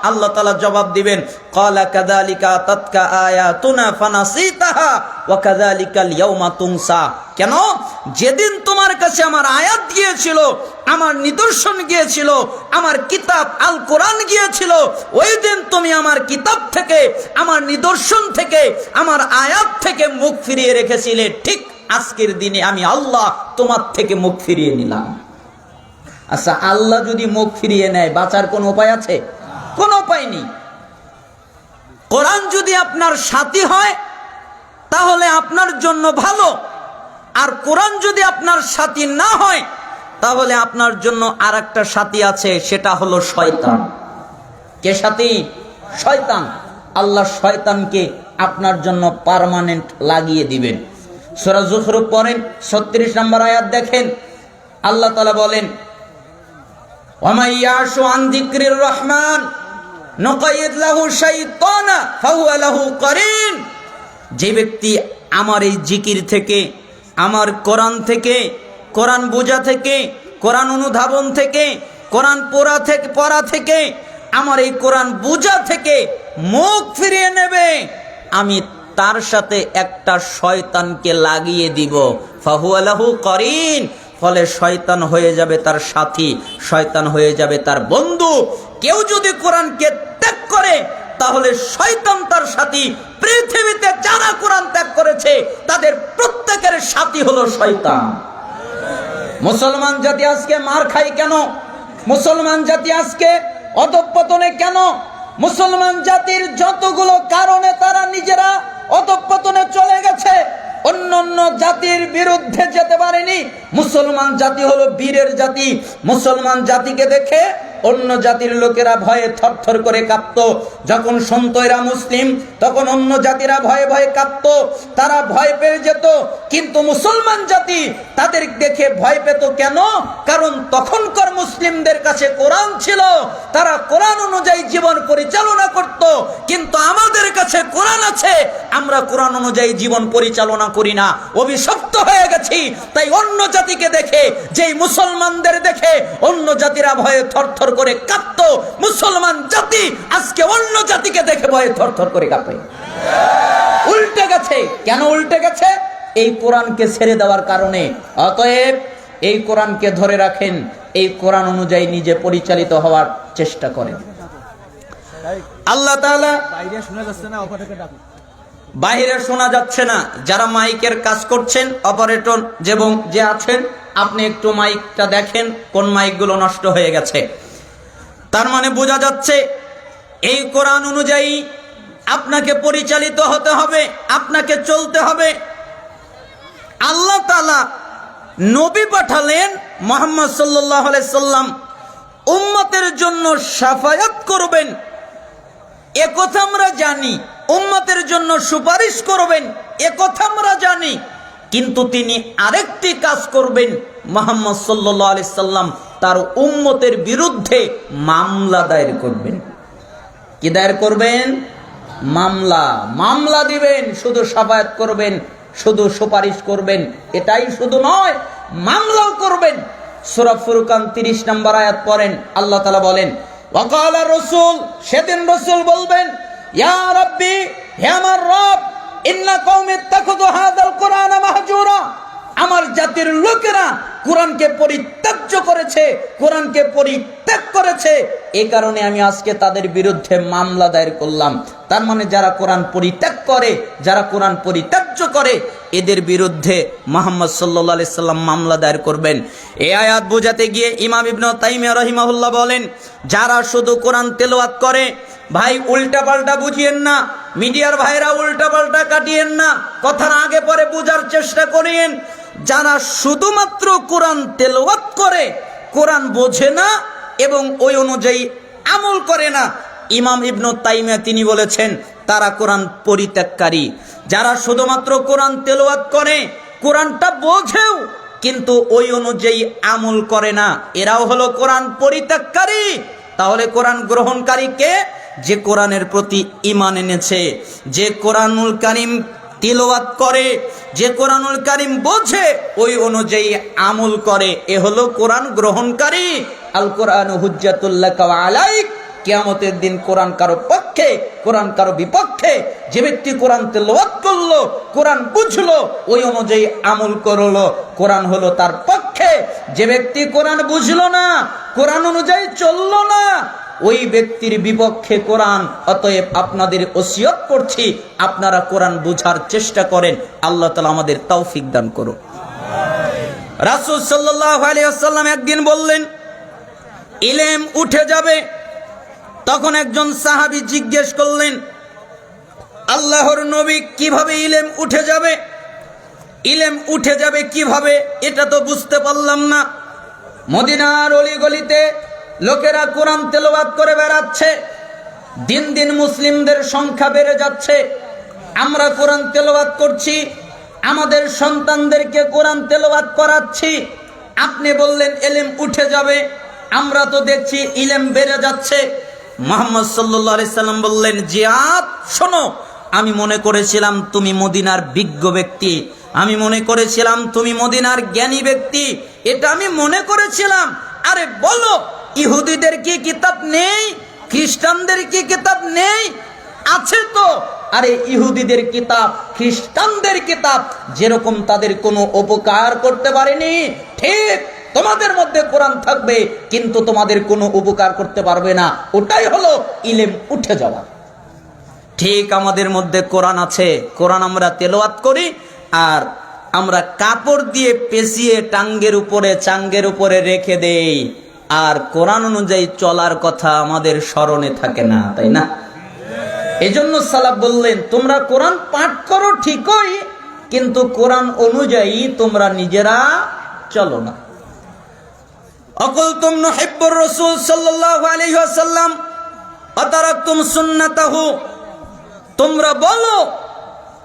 আল্লাহ তাআলা জবাব দিবেন, ক্বালা কাযালিকা তাতকা আয়াতুনা ফানাসিতাহা ওয়া কাযালিকাল ইয়াওমা তুনসা। কেন? যেদিন তোমার কাছে আমার আয়াত গিয়েছিল, আমার নিদর্শন গিয়েছিল, আমার কিতাব আল কোরআন গিয়েছিল, ওই দিন তুমি আমার কিতাব থেকে, আমার নিদর্শন থেকে, আমার আয়াত থেকে মুখ ফিরিয়ে রেখেছিলে। ঠিক আজকের দিনে আমি আল্লাহ তোমার থেকে মুখ ফিরিয়ে নিলাম। আচ্ছা, আল্লাহ যদি মুখ ফিরিয়ে নেয়, বাঁচার কোন উপায় আছে? কোন উপায় নেই। কোরআন যদি আপনার সাথী হয় তাহলে আপনার জন্য ভালো, আর কোরআন যদি আপনার সাথী না হয় তাহলে আপনার জন্য আর একটা সাথী আছে, সেটা হলো শয়তান। কে সাথী? শয়তান। আল্লাহ শয়তানকে আপনার জন্য পার্মানেন্ট লাগিয়ে দিবেন। সূরা যুখরুফ পড়েন, 36 নম্বর আয়াত দেখেন, আল্লাহ তাআলা বলেন, ওয়া মান ইয়াশু আন যিকরির রহমান নুকাইয়িদ লাহু শাইতানা ফাহুয়া লাহু কারিন। যে ব্যক্তি আমার এই জিকির থেকে, আমার কোরআন থেকে, কোরআন বোঝা থেকে, কোরআন অনুধাবন থেকে, কোরআন পড়া থেকে, আমার এই কোরআন বোঝা থেকে মুখ ফিরিয়ে নেবে, আমি তার সাথে একটা শয়তানকে লাগিয়ে দিব। ফাহুয়া লাহু কারিন। ফলে শয়তান হয়ে যাবে তার সাথী, শয়তান হয়ে যাবে তার বন্ধু। কেউ যদি কোরআনকে ত্যাগ করে তাহলে শয়তান তার সাথী। পৃথিবীতে যারা কোরআন ত্যাগ করেছে তাদের প্রত্যেকের সাথী হলো শয়তান। মুসলমান জাতি আজকে মার খায় কেন? মুসলমান জাতি আজকে অধঃপতনে কেন? মুসলমান জাতির যতগুলো কারণে তারা নিজেরা অধঃপতনে চলে গেছে, অন্য অন্য জাতির বিরুদ্ধে যেতে পারেনি। মুসলমান জাতি হলো বীরের জাতি। মুসলমান জাতিকে দেখে অন্য জাতির লোকেরা ভয়ে থরথর করে কাঁপতো। যখন শুনতো এরা মুসলিম, তখন অন্য জাতিরা ভয়ে ভয়ে কাঁপতো, তারা ভয় পেয়ে যেত। কিন্তু মুসলমান জাতি তাদের দেখে ভয় পেত কেন? কারণ তখনকার মুসলিমদের কাছে কোরআন ছিল, তারা কোরআন অনুযায়ী জীবন পরিচালনা করত। কিন্তু আমাদের কাছে কোরআন আছে, আমরা কোরআন অনুযায়ী জীবন পরিচালনা করি না, অভিশপ্ত হয়ে গেছি। তাই অন্য জাতিকে দেখে, যেই মুসলমানদের দেখে অন্য জাতিরা ভয়ে থরথর করে কাঁপতো, মুসলমান জাতি আজকে অন্য জাতিকে দেখে ভয়ে থরথর করে কাঁপে। উল্টে গেছে। কেন উল্টে গেছে? এই কোরআনকে ছেড়ে দেওয়ার কারণে। অতএব এই কোরআনকে ধরে রাখেন, এই কোরআন অনুযায়ী নিজে পরিচালিত হওয়ার চেষ্টা করেন। আল্লাহ তাআলা বাইরে শোনা যাচ্ছে না, যারা মাইকের কাজ করছেন অপারেটর এবং যে আছেন, আপনি একটু মাইকটা দেখেন কোন মাইকগুলো নষ্ট হয়ে গেছে। তার মানে বোঝা যাচ্ছে এই কোরআন অনুযায়ী আপনাকে পরিচালিত হতে হবে, আপনাকে চলতে হবে। আল্লাহ তাআলা নবী পাঠালেন মুহাম্মদ সাল্লাল্লাহু আলাইহি সাল্লাম উম্মতের জন্য শাফায়াত করবেন, একথা আমরা জানি। উম্মতের জন্য সুপারিশ করবেন, একথা আমরা জানি। কিন্তু তিনি আরেকটি কাজ করবেন, মুহাম্মদ সাল্লাল্লাহু আলাইহি সাল্লাম তার উম্মতের বিরুদ্ধে মামলা দায়ের করবেন। কি দায়ের করবেন? মামলা দিবেন। শুধু শাফায়াত করবেন, শুধু সুপারিশ করবেন, এটাই শুধু নয়, মামলাও করবেন। সূরা ফুরকান 30 নম্বর আয়াত পড়েন, আল্লাহ তাআলা বলেন ওয়াকালা রাসূল, সেদিন রাসূল বলবেন ইয়া রাব্বি, হে আমার রব, ইন্না কওমি ইত্তাখাযু হাযাল কুরআনা মাহজুরা, আমার জাতির লোকেরা কোরআনকে পরিত্যাজ্য করেছে, কোরআনকে পরিত্যাগ করেছে, এই কারণে আমি আজকে তাদের বিরুদ্ধে মামলা দায়ের করলাম। তার মানে যারা কোরআন পরিত্যাগ করে, যারা কোরআন পরিত্যাজ্য করে, এদের বিরুদ্ধে মুহাম্মদ সাল্লাল্লাহু আলাইহি সাল্লাম মামলা দায়ের করবেন। এই আয়াত বোঝাতে গিয়ে ইমাম ইবনে তাইমিয়া রাহিমাহুল্লাহ বলেন, যারা শুধু কোরআন তেলাওয়াত করে, ভাই উল্টা পাল্টা বুঝিয়েন না, মিডিয়ার ভাইরা উল্টা পাল্টা কাটিয়েন না, কথার আগে পরে বোঝার চেষ্টা করেন। যারা শুধুমাত্র কোরআন তেলাওয়াত করে, কোরআন বোঝে না এবং ওই অনুযায়ী আমল করে না, ইমাম ইবনে তাইমিয়া তিনি বলেছেন তারা কোরআন পরিত্যাগকারী। যারা শুধুমাত্র কোরআন তেলাওয়াত করে, কোরআনটা বোঝেও কিন্তু ওই অনুযায়ী আমল করে না, এরাও হলো কোরআন পরিত্যাগকারী। তাহলে কোরআন গ্রহণকারী কে? যে কোরআনের প্রতি ঈমান এনেছে, যে কোরআনুল কারীম তিলাওয়াত করে, যে কোরআনুল কারীম বোঝে, ওই অনুযায়ী আমল করে, এ হলো কোরআন গ্রহণকারী। আল কোরআনু হুজ্জাতুল লাকা ওয়া আলাইক, কিয়ামতের দিন কোরআন কারো পক্ষে, কোরআন কারো বিপক্ষে। যে ব্যক্তি কোরআন তেলাওয়াত করলো, কোরআন বুঝলো, ওই অনুযায়ী আমল করলো, কোরআন হলো তার পক্ষে। যে ব্যক্তি কোরআন বুঝলো না, কোরআন অনুযায়ী চললো না, ওই ব্যক্তির বিপক্ষে কোরআন। অতএব আপনাদের ওসিয়ত করছি, আপনারা কোরআন বুঝার চেষ্টা করেন। আল্লাহ তাআলা আমাদের তৌফিক দান করুন। রাসূল সাল্লাল্লাহু আলাইহি ওয়াসাল্লাম একদিন বললেন ইলম উঠে যাবে। তখন একজন সাহাবী জিজ্ঞেস করলেন, আল্লাহর নবী, কিভাবে ইলম উঠে যাবে? ইলম উঠে যাবে কিভাবে, এটা তো বুঝতে পারলাম না। মদিনার অলিগলিতে লোকেরা কোরআন তেলাওয়াত করে বেড়াচ্ছে, দিন দিন মুসলিমদের সংখ্যা বেড়ে যাচ্ছে। আমরা কোরআন তেলাওয়াত করছি, আমাদের সন্তানদেরকে কোরআন তেলাওয়াত করাচ্ছি। আপনি বললেন ইলম উঠে যাবে, আমরা তো দেখছি ইলম বেড়ে যাচ্ছে। মুহাম্মদ সাল্লাল্লাহু আলাইহি সাল্লাম বললেন, জিয়াদ শোনো, আমি মনে করেছিলাম তুমি মদিনার বিজ্ঞ ব্যক্তি, আমি মনে করেছিলাম তুমি মদিনার জ্ঞানী ব্যক্তি, এটা আমি মনে করেছিলাম। আরে বলো, ইহুদিদের কি কিতাব নেই? খ্রিস্টানদের কি কিতাব নেই? আছে তো। আরে ইহুদিদের কিতাব, খ্রিস্টানদের কিতাব যেরকম তাদের কোনো উপকার করতে পারেনি, ঠিক তোমাদের মধ্যে কোরআন থাকবে কিন্তু তোমাদের কোনো উপকার করতে পারবে না। ওটাই হলো ইলম উঠে যাওয়া। ঠিক আমাদের মধ্যে কোরআন আছে, কোরআন আমরা তেলাওয়াত করি, আর আমরা কাপড় দিয়ে পেঁচিয়ে টাঙ্গের উপরে, চাঙ্গের উপরে রেখে দেই, আর কোরআন অনুযায়ী চলার কথা আমাদের স্মরণে থাকে না, তাই না? এজন্য সালাফ বললেন, তোমরা কোরআন পাঠ করো ঠিকই, কিন্তু কোরআন অনুযায়ী তোমরা নিজেরা চলো না। আকুলতুম নুহিব্বুর রাসূল সাল্লাল্লাহু আলাইহি ওয়াসাল্লাম ওয়া তারাকতুম সুন্নাতাহু, তোমরা বলো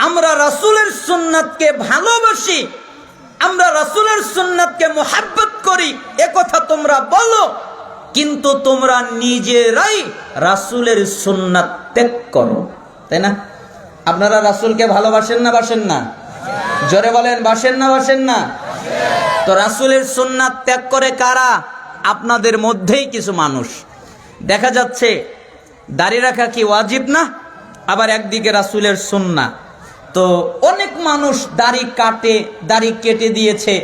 আমরা রাসূলের সুন্নাতকে ভালোবাসি, আমরা রাসূলের সুন্নাতকে মুহাব্বত করি, এ কথা তোমরা বলো, কিন্তু তোমরা নিজেরাই রাসূলের সুন্নাত ত্যাগ করো, তাই না? আপনারা রাসূলকে ভালোবাসেন না বাসেন না? জোরে বলেন, বাসেন না বাসেন না? তো রাসূলের সুন্নাত ত্যাগ করে কারা? আপনাদের মধ্যেই কিছু মানুষ। দেখা যাচ্ছে দাড়ি রাখা কি ওয়াজিব না, আবার একদিকে রাসূলের সুন্নাত। তো অনেক মানুষ দাড়ি কাটে, দাড়ি কেটে দিয়েছে।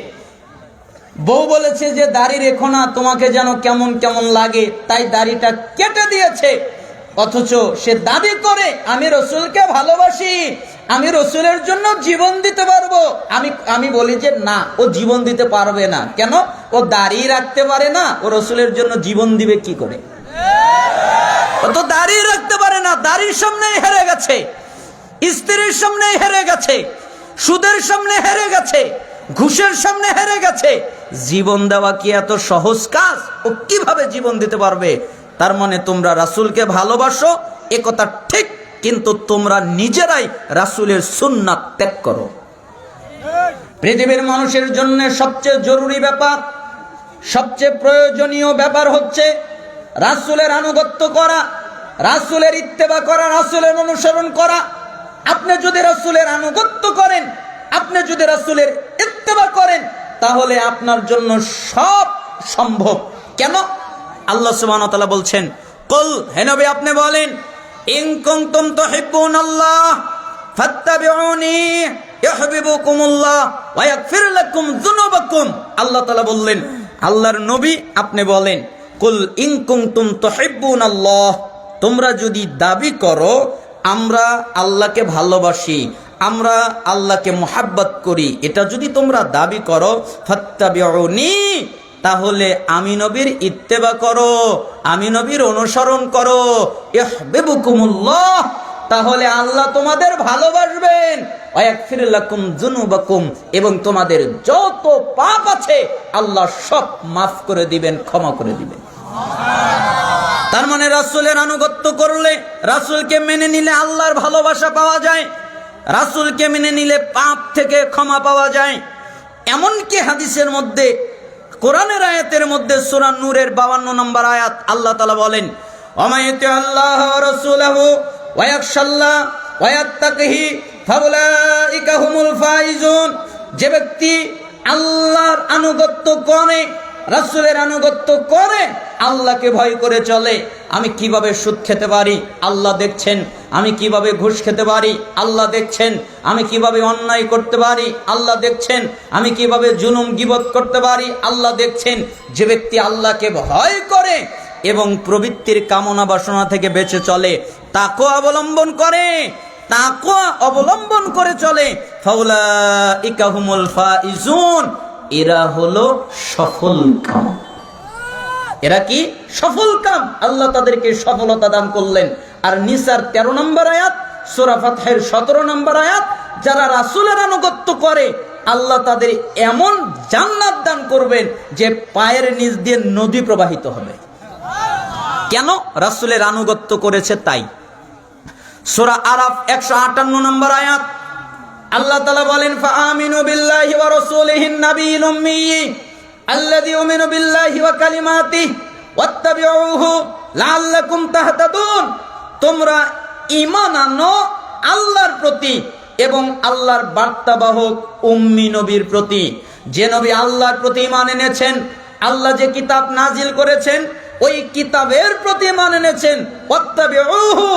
বউ বলেছে যে দাড়ি রেখো না, তোমাকে যেন কেমন কেমন লাগে, তাই দাড়িটা কেটে দিয়েছে। অথচ সে দাবি করে আমি রসুলকে ভালোবাসি, আমি রসুলের জন্য জীবন দিতে পারবো। আমি বলি যে না, ও জীবন দিতে পারবে না। কেন? ও দাড়ি রাখতে পারে না, ও রসুলের জন্য জীবন দিবে কি করে? ও তো দাড়ি রাখতে পারে না, দাড়ির সামনেই হেরে গেছে, স্ত্রীর সামনেই হেরে গেছে, সুদের সামনে হেরে গেছে, ঘুষের সামনে হেরে গেছে। জীবন দেওয়া কি এত সহজ কাজ? ও কিভাবে জীবন দিতে পারবে? তার মানে তোমরা রাসূলকে ভালোবাসো, এ কথা ঠিক, কিন্তু তোমরা নিজেরাই রাসূলের সুন্নাত ত্যাগ করো। পৃথিবীর মানুষের জন্য সবচেয়ে জরুরি ব্যাপার, সবচেয়ে প্রয়োজনীয় ব্যাপার হচ্ছে রাসূলের আনুগত্য করা, রাসূলের ইত্তেবা করা, রাসূলের অনুসরণ করা। আপনি যদি রাসূলের আনুগত্য করেন, আপনি যদি রাসূলের ইত্তেবা করেন, তাহলে আপনার জন্য সব সম্ভব। কেন? আল্লাহ সুবহানাহু ওয়া তাআলা বলছেন, কুল, হে নবী আপনি বলেন, ইন কুনতুম তুহিব্বুনাল্লাহ ফাত্তাবিউনি ইউহিব্বুকুমুল্লাহ ওয়া ইয়াগফির লাকুম যুনুবাকুম। আল্লাহ তাআলা বললেন, আল্লাহর নবী আপনি বলেন, কুল ইন কুনতুম তুহিব্বুনাল্লাহ, তোমরা যদি দাবি করো আমরা আল্লাহকে ভালোবাসি, আমরা আল্লাহকে মুহাব্বত করি, এটা যদি তোমরা দাবি করো, ফাত্তাবিউনি, তাহলে আমি নবীর ইত্তেবা করো, আমি নবীর অনুসরণ করো, ইউহিব্বুকুমুল্লাহ, তাহলে আল্লাহ তোমাদের ভালোবাসবেন, ওয়া ইয়াগফির লাকুম যুনুবাকুম, এবং তোমাদের যত পাপ আছে আল্লাহ সব মাফ করে দিবেন, ক্ষমা করে দিবেন। তার মানে রাসূলের আনুগত্য করলে, রাসূলকে মেনে নিলে আল্লাহর ভালোবাসা পাওয়া যায়, রাসূলকে মেনে নিলে পাপ থেকে ক্ষমা পাওয়া যায়। এমনকি হাদিসের মধ্যে, কোরআনের আয়াতের মধ্যে সূরা নূরের 52 নম্বর আয়াত, আল্লাহ তাআলা বলেন, ওমাইতি আল্লাহ ওয়া রাসূলহু ওয়া ইয়াখশাল্লাহ ওয়া ইয়াত্তাকিহি ফাউলাইকা হুমুল ফাইজুন। যে ব্যক্তি আল্লাহর আনুগত্য করে, রাসূলের আনুগত্য করে, আল্লাহকে ভয় করে চলে, আমি কিভাবে সুদ খেতে পারি আল্লাহ দেখছেন, আমি কিভাবে ঘুষ খেতে পারি আল্লাহ দেখছেন, আমি কিভাবে অন্যায় করতে পারি আল্লাহ দেখছেন, আমি কিভাবে জুলুম গীবত করতে পারি আল্লাহ দেখছেন। যে ব্যক্তি আল্লাহকে ভয় করে এবং প্রবৃত্তির কামনা বাসনা থেকে বেঁচে চলে, তাকওয়া অবলম্বন করে, তাকওয়া অবলম্বন করে চলে, ফাউলাইকা হুমুল ফাইজুন, এরা হলো সফল কাম। এরা কি? সফল কাম। আল্লাহ তাদেরকে সফলতা দান করলেন। আর নিসার 13 নম্বর আয়াত, সূরা ফাতহের 17 নম্বর আয়াত, যারা রাসূলের আনুগত্য করে আল্লাহ তাদের এমন জান্নাত দান করবেন যে পায়ের নিচ দিয়ে নদী প্রবাহিত হবে। কেন? রাসূলের আনুগত্য করেছে তাই। সূরা আরাফ 158 নম্বর আয়াত, আল্লাহ তাআলা বলেন, ফাআমিনু বিল্লাহি ওয়া রাসূলিহিন নাবিয়্যিল উম্মিয়্যি আল্লাযী ইউমিনু বিল্লাহি ওয়া কালিমাতিহি ওয়াত্তাবিউহু লাআল্লাকুম তাহতাদুন। তোমরা ঈমান আনো আল্লাহর প্রতি এবং আল্লাহর বার্তাবাহক উম্মি নবীর প্রতি। যে নবী আল্লাহর প্রতি ঈমান এনেছেন, আল্লাহ যে কিতাব নাজিল করেছেন ওই কিতাবের প্রতি ঈমান এনেছেন, ওয়াত্তাবিউহু,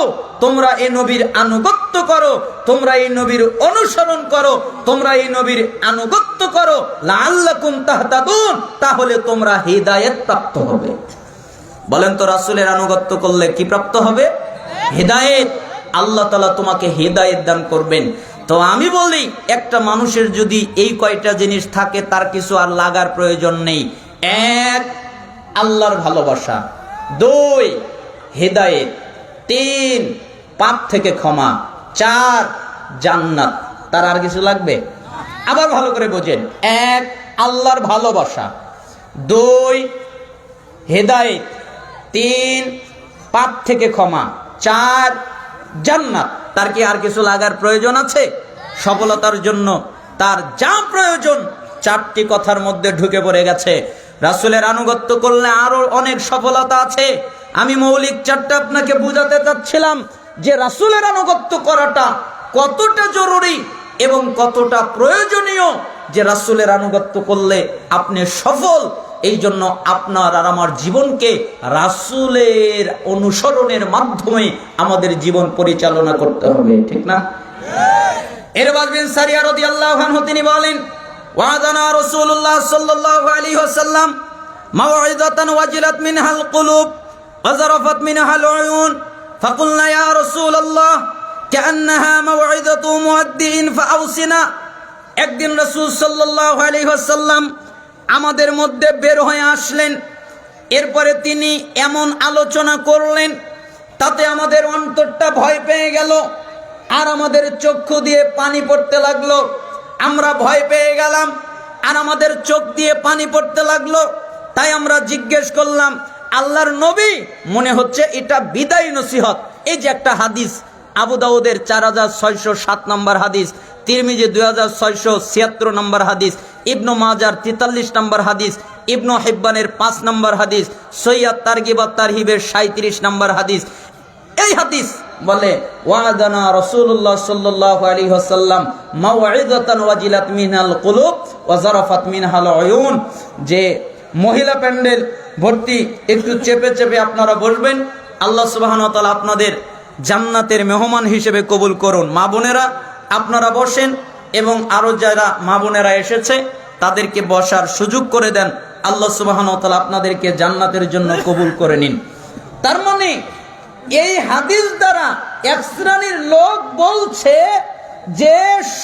তোমরা এই নবীর আনুগত্য করো, তোমরা এই নবীর অনুসরণ করো, তোমরা এই নবীর আনুগত্য করো, লাআল্লাকুম তাহতাদুন, তাহলে তোমরা হিদায়াত প্রাপ্ত হবে। বলেন তো রাসূলের আনুগত্য করলে কি প্রাপ্ত হবে? হিদায়াত। আল্লাহ তাআলা তোমাকে হিদায়াত দান করবেন। তো আমি বলি, একটা মানুষের যদি এই কয়টা জিনিস থাকে তার কিছু আর লাগার প্রয়োজন নেই। 1, আল্লাহর ভালোবাসা, 2, হিদায়াত, 3, পাপ থেকে ক্ষমা, 4, জান্নাত। তার আর কিছু লাগবে? আবার ভালো করে বোঝেন। 1, আল্লাহর ভালোবাসা, 2, হিদায়াত, 3, পাপ থেকে ক্ষমা, 4, জান্নাত। তার কি আর কিছু লাগার প্রয়োজন আছে? সফলতার জন্য তার যা প্রয়োজন 4টি কথার মধ্যে ঢুকে পড়ে গেছে। রাসূলের আনুগত্য করলে আরো অনেক সফলতা আছে। আমি মৌলিক 4টা আপনাকে বুঝাতে চাচ্ছিলাম যে রাসূলের আনুগত্য করাটা কতটা জরুরি এবং কতটা প্রয়োজনীয়, যে রাসূলের আনুগত্য করলে আপনি সফল। এই জন্য আপনার আর আমার জীবনকে রাসূলের অনুসরণের মাধ্যমে আমাদের জীবন পরিচালনা করতে হবে, ঠিক না? ইরবাদ বিন সারিয়া রাদিয়াল্লাহু আনহু তিনি বলেন, ওয়াদানা রাসূলুল্লাহ সাল্লাল্লাহু আলাইহি ওয়াসাল্লাম মাউইযাতান ওয়াজিলাত মিনহাল কুলুব ওয়া যারাফাত মিনহাল উয়ুন ফাকুলনা ইয়া রাসূলুল্লাহ কান্নাহা মাউইযাতু মুআদ্দিন ফাআউসিনা। একদিন রাসূল সাল্লাল্লাহু আলাইহি ওয়াসাল্লাম আমাদের মধ্যে বের হয়ে আসলেন। এরপরে তিনি এমন আলোচনা করলেন, তাতে আমাদের অন্তরটা ভয় পেয়ে গেল, আর আমাদের চক্ষু দিয়ে পানি পড়তে লাগলো। আমরা ভয় পেয়ে গেলাম, আর আমাদের চোখ দিয়ে পানি পড়তে লাগলো। তাই আমরা জিজ্ঞেস করলাম, আল্লাহর নবী, মনে হচ্ছে এটা বিদায় নসিহত। এই যে একটা হাদিস, আবু দাউদের 4607 নম্বর হাদিস, তিরমিজি 2676 নম্বর হাদিস, ইবনু মাজার 43 নম্বর হাদিস, ইবনু হিব্বানের 5 নম্বর হাদিস, সহিহ তারগিব ওয়াত তারহিবের 37 নম্বর হাদিস। এই হাদিস বলে, ওয়াদানা রাসূলুল্লাহ সাল্লাল্লাহু আলাইহি ওয়াসাল্লাম মাউইযাতান ওয়াজিলাত মিনাল কুলুব ওয়া যারাফাত মিনহাল উয়ুন, যে মহিলা প্যান্ডেল ভর্তি একটু চেপে চেপে আপনারা বসবেন। আল্লাহ সুবহানাহু ওয়া তাআলা আপনাদের জান্নাতের মেহমান হিসেবে কবুল করুন। মা বোনেরা আপনারা বসেন, এবং আরো যারা মা বোনেরা এসেছে তাদেরকে বসার সুযোগ করে দেন। আল্লাহ সুবহানাহু ওয়া তাআলা আপনাদেরকে জান্নাতের জন্য কবুল করে নিন। তার মানে এই হাদিস দ্বারা এক শ্রেণীর লোক বলছে যে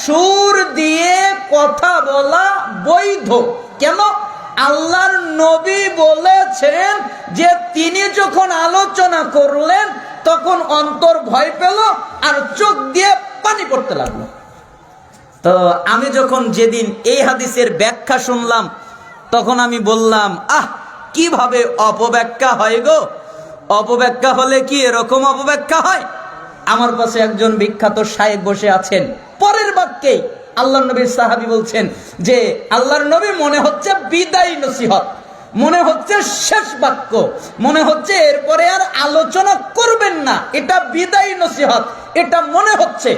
সুর দিয়ে কথা বলা বৈধ। কেন? আল্লাহর নবী বলেছেন যে তিনি যখন আলোচনা করলেন তখন অন্তর ভয় পেল আর চোখ দিয়ে পানি পড়তে লাগলো। তো আমি যখন যেদিন এই হাদিসের ব্যাখ্যা শুনলাম, তখন আমি বললাম, কিভাবে অপব্যাখ্যা হয় গো? অপব্যাখ্যা হলে কি এরকম অপব্যাখ্যা হয়? আমার পাশে একজন বিখ্যাত শায়েখ বসে আছেন। পরের বাক্যে আল্লাহর নবীর সাহাবী বলছেন যে আল্লাহর নবী মনে হচ্ছে বিদায় নসিহত, মনে হচ্ছে শেষ বাক্য, মনে হচ্ছে এরপরে আর আলোচনা করবেন না, এটা বিদায় নসিহত, এটা মনে হচ্ছে।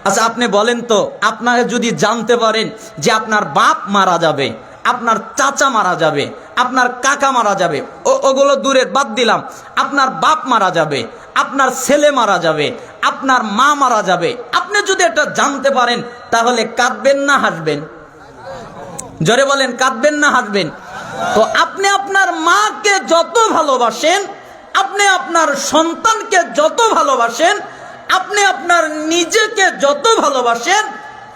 আচ্ছা আপনি বলেন তো, আপনারা যদি জানতে পারেন যে আপনার বাপ মারা যাবে, আপনার চাচা মারা যাবে, আপনার কাকা মারা যাবে, ওগুলো দূরে বাদ দিলাম, আপনার বাপ মারা যাবে, আপনার ছেলে মারা যাবে, আপনার মা মারা যাবে, আপনি যদি এটা জানতে পারেন, তাহলে কাঁদবেন না হাসবেন? জোরে বলেন, কাঁদবেন না হাসবেন? তো আপনি আপনার মাকে যত ভালোবাসেন, আপনি আপনার সন্তানকে যত ভালোবাসেন, আপনি আপনার নিজেকে যত ভালোবাসেন,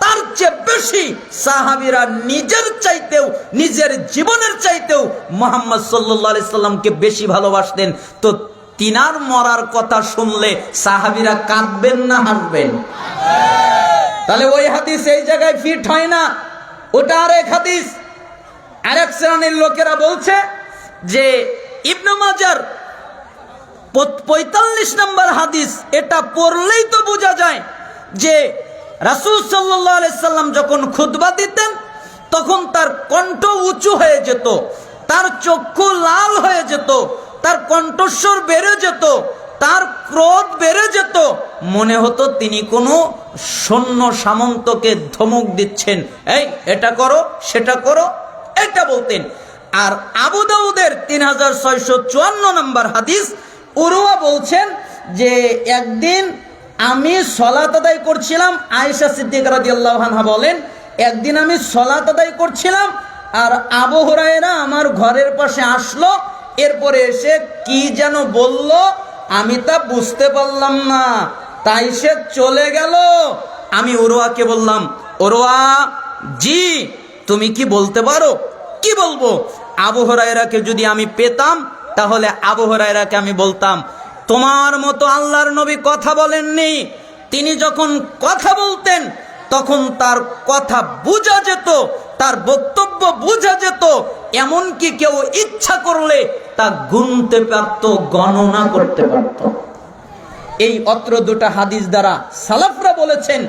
তার চেয়ে বেশি সাহাবীরা নিজের চাইতেও, নিজের জীবনের চাইতেও মুহাম্মদ সাল্লাল্লাহু আলাইহি সাল্লামকে বেশি ভালোবাসতেন। তো তিনার মরার কথা শুনলে সাহাবীরা কাঁদবেন না হাসবেন? তাহলে ওই হাদিস এই জায়গায় ফিট হয় না, ওটা আরেক হাদিস। আরেক শ্রেণীর লোকেরা বলছে যে ইবনে মাজার 45 নম্বর হাদিস, এটা পড়লেই তো বোঝা যায় যে রাসূল সাল্লাল্লাহু আলাইহি সাল্লাম যখন খুতবা দিতেন তখন তার কণ্ঠ উঁচু হয়ে যেত, তার চক্ষু লাল হয়ে যেত, তার কণ্ঠস্বর বেড়ে যেত, তার ক্রোধ বেড়ে যেত, মনে হতো তিনি কোনো সৈন্য সামন্তকে ধমক দিচ্ছেন, এই এটা করো সেটা করো, এটা বলতেন। আর আবু দাউদের 3654 নম্বর হাদিস, উরওয়া বলছেন যে একদিন আমি সালাত আদায় করছিলাম, আয়েশা সিদ্দিকা রাদিয়াল্লাহু আনহা বলেন, একদিন আমি সালাত আদায় করছিলাম আর আবু হুরায়রা আমার ঘরের পাশে আসলো, এরপরে এসে কি যেন বলল, আমি তা বুঝতে পারলাম না, তাই সে চলে গেল। আমি উরওয়াকে বললাম, উরওয়া জি তুমি কি বলতে পারো? কি বলবো? আবু হুরায়রাকে যদি আমি পেতাম তাহলে আবু হুরায়রাকে আমি বলতাম, তোমার মতো আল্লাহর নবী কথা বলেননি, তিনি যখন কথা বলতেন তখন তার কথা বোঝা যেত, তার বক্তব্য বোঝা যেত, এমনকি কেউ ইচ্ছা করলে তা গুনতে পারত, গণনা করতে পারত। এই অত্র দুটা হাদিস দ্বারা সালাফরা বলেছেন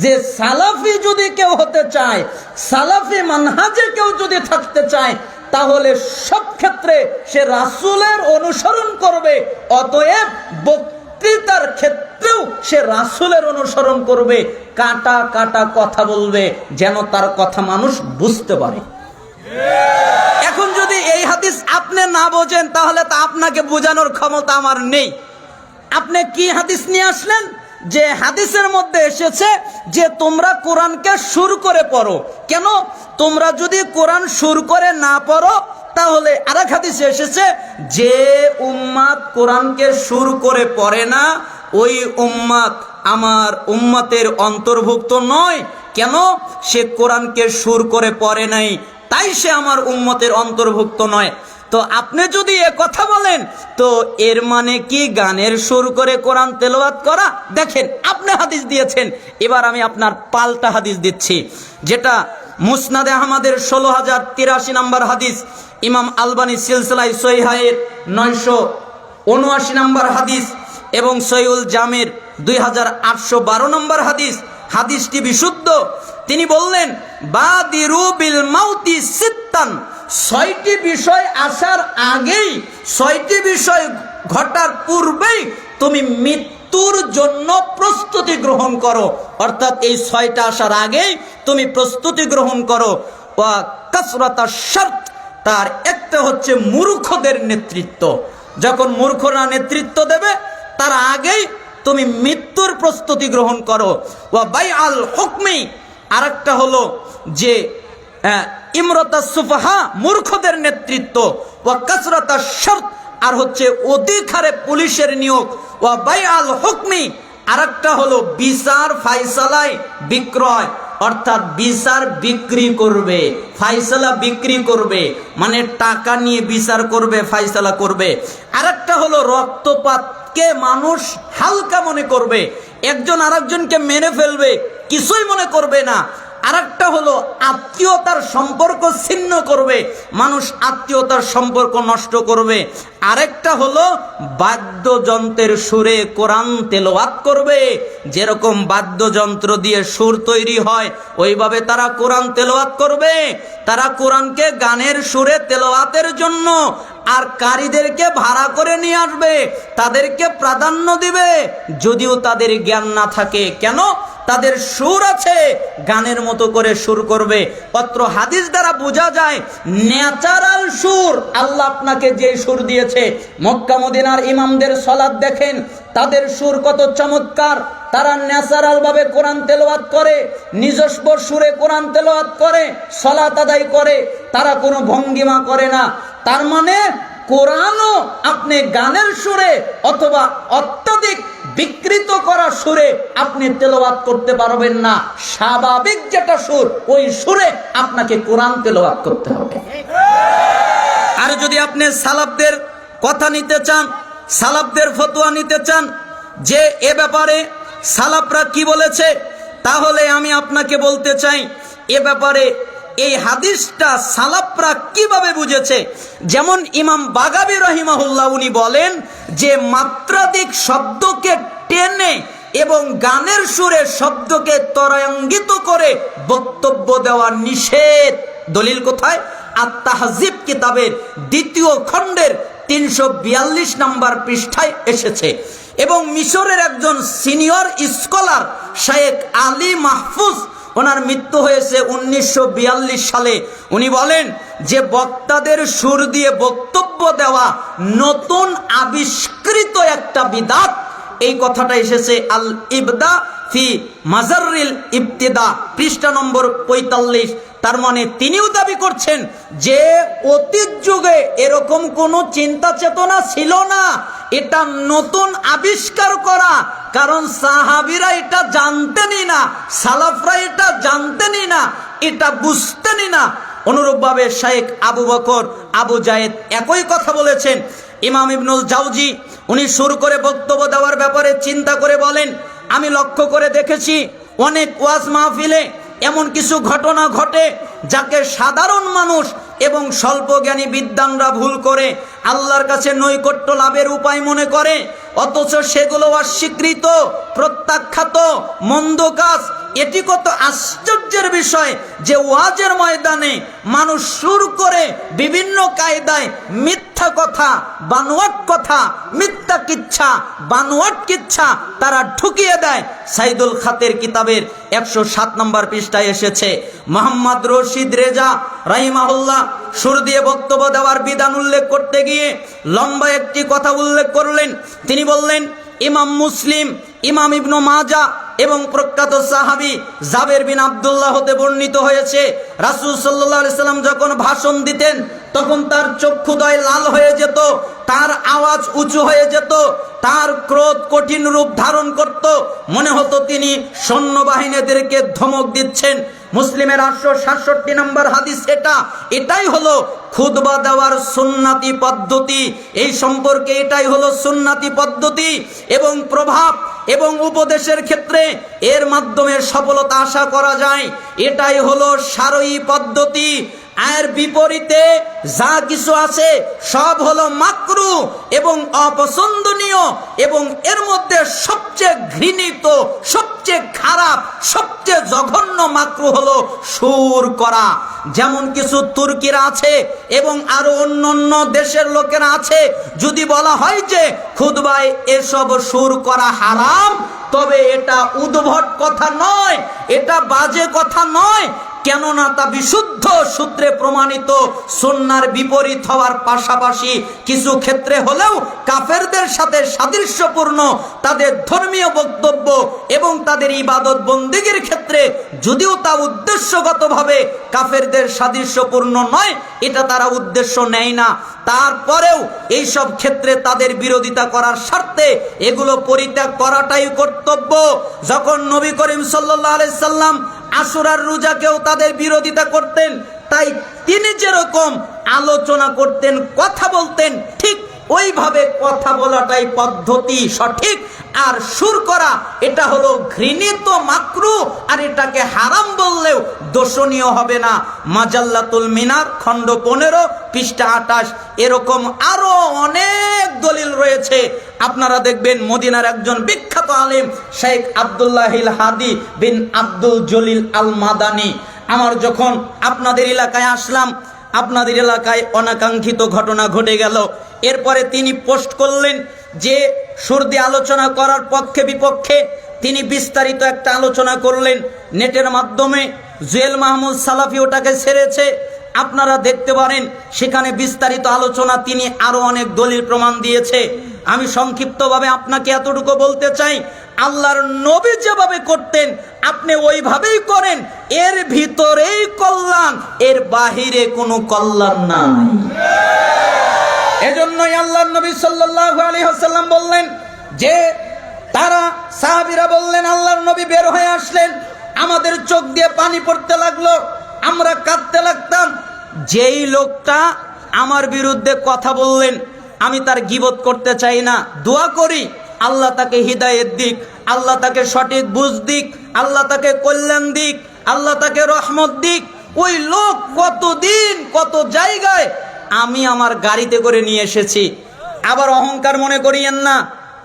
যে সালাফি যদি কেউ হতে চায়, সালাফি মানহাজে কেউ যদি থাকতে চায়, তাহলে সব ক্ষেত্রে সে রাসূলের অনুসরণ করবে। অতএব বক্তৃতার ক্ষেত্রেও সে রাসূলের অনুসরণ করবে, কাটা কাটা কথা বলবে যেন তার কথা মানুষ বুঝতে পারে। এখন যদি এই হাদিস আপনি না বোঝেন তাহলে তা আপনাকে বোঝানোর ক্ষমতা আমার নেই। আপনি কি হাদিস নিয়ে আসলেন? যে হাদিসের মধ্যে এসেছে যে তোমরা কোরআনকে সুর করে পড়ো। কেন? তোমরা যদি কোরআন সুর করে না পড়ো তাহলে আরেক হাদিসে এসেছে যে উম্মাত কোরআনকে সুর করে পড়ে না ওই উম্মত আমার উম্মতের অন্তর্ভুক্ত নয়। কেন? সে কোরআনকে সুর করে পড়ে নাই, তাই সে আমার উম্মতের অন্তর্ভুক্ত নয়। তো আপনি যদি এ কথা বলেন, তো এর মানে কি গানের সুর করে কোরআন তেলাওয়াত করা? দেখেন, আপনি হাদিস দিয়েছেন, এবার আমি আপনার পাল্টা হাদিস দিচ্ছি, যেটা মুসনাদে আহমদের 16,083 নম্বর হাদিস, ইমাম আলবানী সিলসিলায়ে সহিহায়ের 979 নম্বর হাদিস এবং সহিহুল জামির 2812 নম্বর হাদিস। হাদিসটি বিশুদ্ধ। তিনি বললেন, বাদিরু বিল মাউতি সিত্তান, 6টি বিষয় আসার আগেই, 6টি বিষয় ঘটার পূর্বেই তুমি মৃত্যুর জন্য প্রস্তুতি গ্রহণ করো। অর্থাৎ এই 6টা আসার আগেই তুমি প্রস্তুতি গ্রহণ করো। ওয়া কাসরাতাশ শারত, তার একটা হচ্ছে মূর্খদের নেতৃত্ব। যখন মূর্খরা নেতৃত্ব দেবে, তার আগেই তুমি মৃত্যুর প্রস্তুতি গ্রহণ করো। ওয়া বাইআল হুকমি, আরেকটা হলো যে ইমরাতাস সুফাহা, মূর্খদের নেতৃত্ব। ওয়া কাসরাতাশ শারত, আর হচ্ছে অধিক হারে পুলিশের নিয়োগ। ওয়া বাইআল হুকমি, আরেকটা হলো বিচার ফায়সালায় বিক্রয়, অর্থাৎ বিচার বিক্রি করবে, ফায়সালা বিক্রি করবে, মানে টাকা নিয়ে বিচার করবে, ফায়সালা করবে। আরেকটা হলো রক্তপাতকে মানুষ হালকা মনে করবে, একজন আরেকজনকে মেরে ফেলবে, কিছুই মনে করবে না। আরেকটা হলো আত্মীয়তার সম্পর্ক ছিন্ন করবে, মানুষ আত্মীয়তার সম্পর্ক নষ্ট করবে। আরেকটা হলো বাদ্যযন্ত্রের সুরে কোরআন তেলাওয়াত করবে, যেরকম বাদ্যযন্ত্র দিয়ে সুর তৈরি হয় ওইভাবে তারা কোরআন তেলাওয়াত করবে। তারা কোরআনকে গানের সুরে তেলাওয়াতের জন্য আর কারীদেরকে ভাড়া করে নিয়ে আসবে, তাদেরকে প্রাধান্য দিবে, যদিও তাদের জ্ঞান না থাকে। কেন? তাদের সুর আছে, গানের মতো করে সুর করবে। পত্র হাদিস দ্বারা বোঝা যায় ন্যাচারাল সুর। আল্লাহ আপনাকে যে সুর দিয়েছে, মক্কা মদিনার ইমামদের সালাত দেখেন, তাদের সুর কত চমৎকার। তারা ন্যাচারাল ভাবে কোরআন তেলাওয়াত করে, নিজস্ব সুরে কোরআন তেলাওয়াত করে, সালাত আদায় করে, তারা কোনো ভঙ্গিমা করে না। তার মানে কোরআনও আপনি গানের সুরে অথবা অত্যাধিক বিকৃত করা সুরে আপনি তেলাওয়াত করতে পারবেন না। স্বাভাবিক যেটা সুর, ওই সুরে আপনাকে কোরআন তেলাওয়াত করতে হবে। আর যদি আপনি সালাফদের কথা নিতে চান, সালাফদের ফতোয়া নিতে চান যে এ ব্যাপারে সালাফরা কি বলেছে, তাহলে আমি আপনাকে বলতে চাই এ ব্যাপারে এই হাদিসটা সালাফরা কিভাবে বুঝেছে। যেমন ইমাম বাগাবী রাহিমাহুল্লাহ উনি বলেন যে মাত্রাধিক শব্দকে টেনে এবং গানের সুরে শব্দকে ত্বরান্বিত করে বক্তব্য দেওয়া নিষেধ। দলিল কোথায়? আত-তাহজিব কিতাবের 2য় খণ্ডের 342 নম্বর পৃষ্ঠায় এসেছে। এবং মিশরের একজন সিনিয়র স্কলার শেখ আলী মাহফুজ, ওনার মৃত্যু হয়েছে 1942 সালে। উনি বলেন যে বক্তাদের সুর দিয়ে বক্তব্য দেওয়া নতুন আবিষ্কৃত একটা বিদাত। এই কথাটা এসেছে আল ইবদা ফি মাজারিল ইবতিদা, পৃষ্ঠা নম্বর 45। তার মানে তিনিও দাবি করছেন যে অতীত যুগে এরকম কোনো চিন্তা চেতনা ছিল না, এটা নতুন আবিষ্কার করা। কারণ সাহাবীরা এটা জানতেনই না, সালাফরা এটা জানতেনই না, এটা বুঝতেনই না। অনুরূপভাবে শেখ আবু বকর আবু জায়েদ একই কথা বলেছেন। ইমাম ইবনুল জাওজি উনি সুর করে বক্তব্য দেওয়ার ব্যাপারে চিন্তা করে বলেন, আমি লক্ষ্য করে দেখেছি অনেক ওয়াজ মাহফিলে এমন কিছু ঘটনা ঘটে যাকে সাধারণ মানুষ এবং স্বল্পজ্ঞানী বিদ্বানরা ভুল করে আল্লাহর কাছে নৈকট্য লাভের উপায় মনে করে, অথচ সেগুলো অস্বীকৃত, প্রত্যাখ্যাত মন্দ কাজ। এটি কত আশ্চর্যের বিষয় যে ওয়াজের ময়দানে মানুষ সুর করে বিভিন্ন কায়দায় মিথ্যা কথা, বানোয়াট কথা, মিথ্যা কিচ্ছা, বানোয়াট কিচ্ছা তারা ঢুকিয়ে দেয়। সাইদুল খাতের কিতাবের 107 নম্বর পৃষ্ঠায় এসেছে। মোহাম্মদ রশিদ রেজা রাহিমাহুল্লাহ সুর দিয়ে বক্তব্য দেওয়ার বিধান উল্লেখ করতে গিয়ে লম্বা একটি কথা উল্লেখ করলেন। তিনি বললেন, ইমাম মুসলিম, ইমাম ইবনু মাজা এবং প্রখ্যাত সাহাবী জাবের বিন আব্দুল্লাহ হতে বর্ণিত হয়েছে, রাসূল সাল্লাল্লাহু আলাইহি সাল্লাম যখন ভাষণ দিতেন তখন তার চক্ষুদয় লাল হয়ে যেত, তার আওয়াজ উঁচু হয়ে যেত, তার ক্রোধ কঠিন রূপ ধারণ করত, মনে হতো তিনি সৈন্যবাহিনীদেরকে ধমক দিচ্ছেন। মুসলিমের 867 নম্বর হাদিস এটাই হলো খুতবা দেওয়ার সুন্নাতি পদ্ধতি। এই সম্পর্কে এটাই হলো সুন্নাতি পদ্ধতি এবং প্রভাব এবং উপদেশের ক্ষেত্রে এর মাধ্যমে সফলতা আশা করা যায়। এটাই হলো সারয়ী পদ্ধতি। এর বিপরীতে যা কিছু আছে সব হলো মাকরু এবং অপছন্দনীয়, এবং এর মধ্যে সবচেয়ে ঘৃণিত, সবচেয়ে খারাপ, সবচেয়ে জঘন্য মাকরু হলো সুর করা। যেমন কিছু তুর্কিরা আছে এবং আরো অন্য দেশের লোকেরা আছে, যদি বলা হয় যে খুতবায় এসব সুর করা হারাম, তবে এটা উদ্ভট কথা নয়, এটা বাজে কথা নয়, কেননা তা বিশুদ্ধ সূত্রে প্রমাণিত। সুন্নাহর বিপরীত হওয়ার পাশাপাশি কিছু ক্ষেত্রে হলেও কাফেরদের সাথে সাদৃশ্যপূর্ণ তাদের ধর্মীয় বক্তব্য এবং তাদের ইবাদত বন্দেগীর ক্ষেত্রে, যদিও তা উদ্দেশ্যগতভাবে কাফেরদের সাদৃশ্যপূর্ণ নয়, এটা তারা উদ্দেশ্য নেয় না, তারপরেও এইসব ক্ষেত্রে তাদের বিরোধিতা করার স্বার্থে এগুলো পরিত্যাগ করাটাই কর্তব্য। যখন নবী করিম সাল্লাল্লাহু আলাইহি সাল্লাম আশুরার রোজাকেও তাদের বিরোধিতা করতেন, তাই তিনি যেরকম আলোচনা করতেন, কথা বলতেন, ঠিক ওইভাবে কথা বলাটাই পদ্ধতি সঠিক। আর সুর করা এটা হলো ঘৃণিত মাকরু, আর এটাকে হারাম বললেও দোষণীয় হবে না। মাজাল্লাতুল মিনার খণ্ড 15 পৃষ্ঠা 28। এরকম আরো অনেক দলিল রয়েছে। আপনারা দেখবেন মদিনার একজন বিখ্যাত আলেম শেখ আব্দুল্লাহিল হাদি বিন আব্দুল জলিল আল মাদানি, আমার যখন আপনাদের এলাকায় আসলাম, আপনাদের এলাকায় অনাকাঙ্ক্ষিত ঘটনা ঘটে গেল। এরপরে তিনি পোস্ট করলেন যে সুর দিয়ে আলোচনা করার পক্ষে বিপক্ষে তিনি বিস্তারিত একটা আলোচনা করলেন নেটের মাধ্যমে। জুয়েল মাহমুদ সালাফি ওটাকে ছেড়েছে, আপনারা দেখতে পারেন, সেখানে বিস্তারিত আলোচনা, তিনি আরো অনেক দলিল প্রমাণ দিয়েছে। আমি সংক্ষিপ্তভাবে আপনাকে এতটুকু বলতে চাই, আল্লাহর নবী যেভাবে করতেন আপনি ওইভাবেই করেন, এর ভিতরেই কল্যাণ, এর বাহিরে কোনো কল্যাণ নাই। এজন্যই আল্লাহর নবী সাল্লাল্লাহু আলাইহি ওয়াসাল্লাম বললেন যে তারা সাহাবীরা বললেন, আল্লাহর নবী বের হয়ে আসলেন, আমাদের চোখ দিয়ে পানি পড়তে লাগলো, আমরা কাঁদতে লাগতাম। যেই লোকটা আমার বিরুদ্ধে কথা বললেন, আমি তার গীবত করতে চাই না, দোয়া করি আল্লাহ তাকে হিদায়েত দিক, আল্লাহ তাকে সঠিক বুঝ দিক, আল্লাহ তাকে কল্যাণ দিক, আল্লাহ তাকে রহমত দিক। ওই লোক কতদিন কত জায়গায় আমি আমার গাড়িতে করে নিয়ে এসেছি। আবার অহংকার মনে করিয়েন না,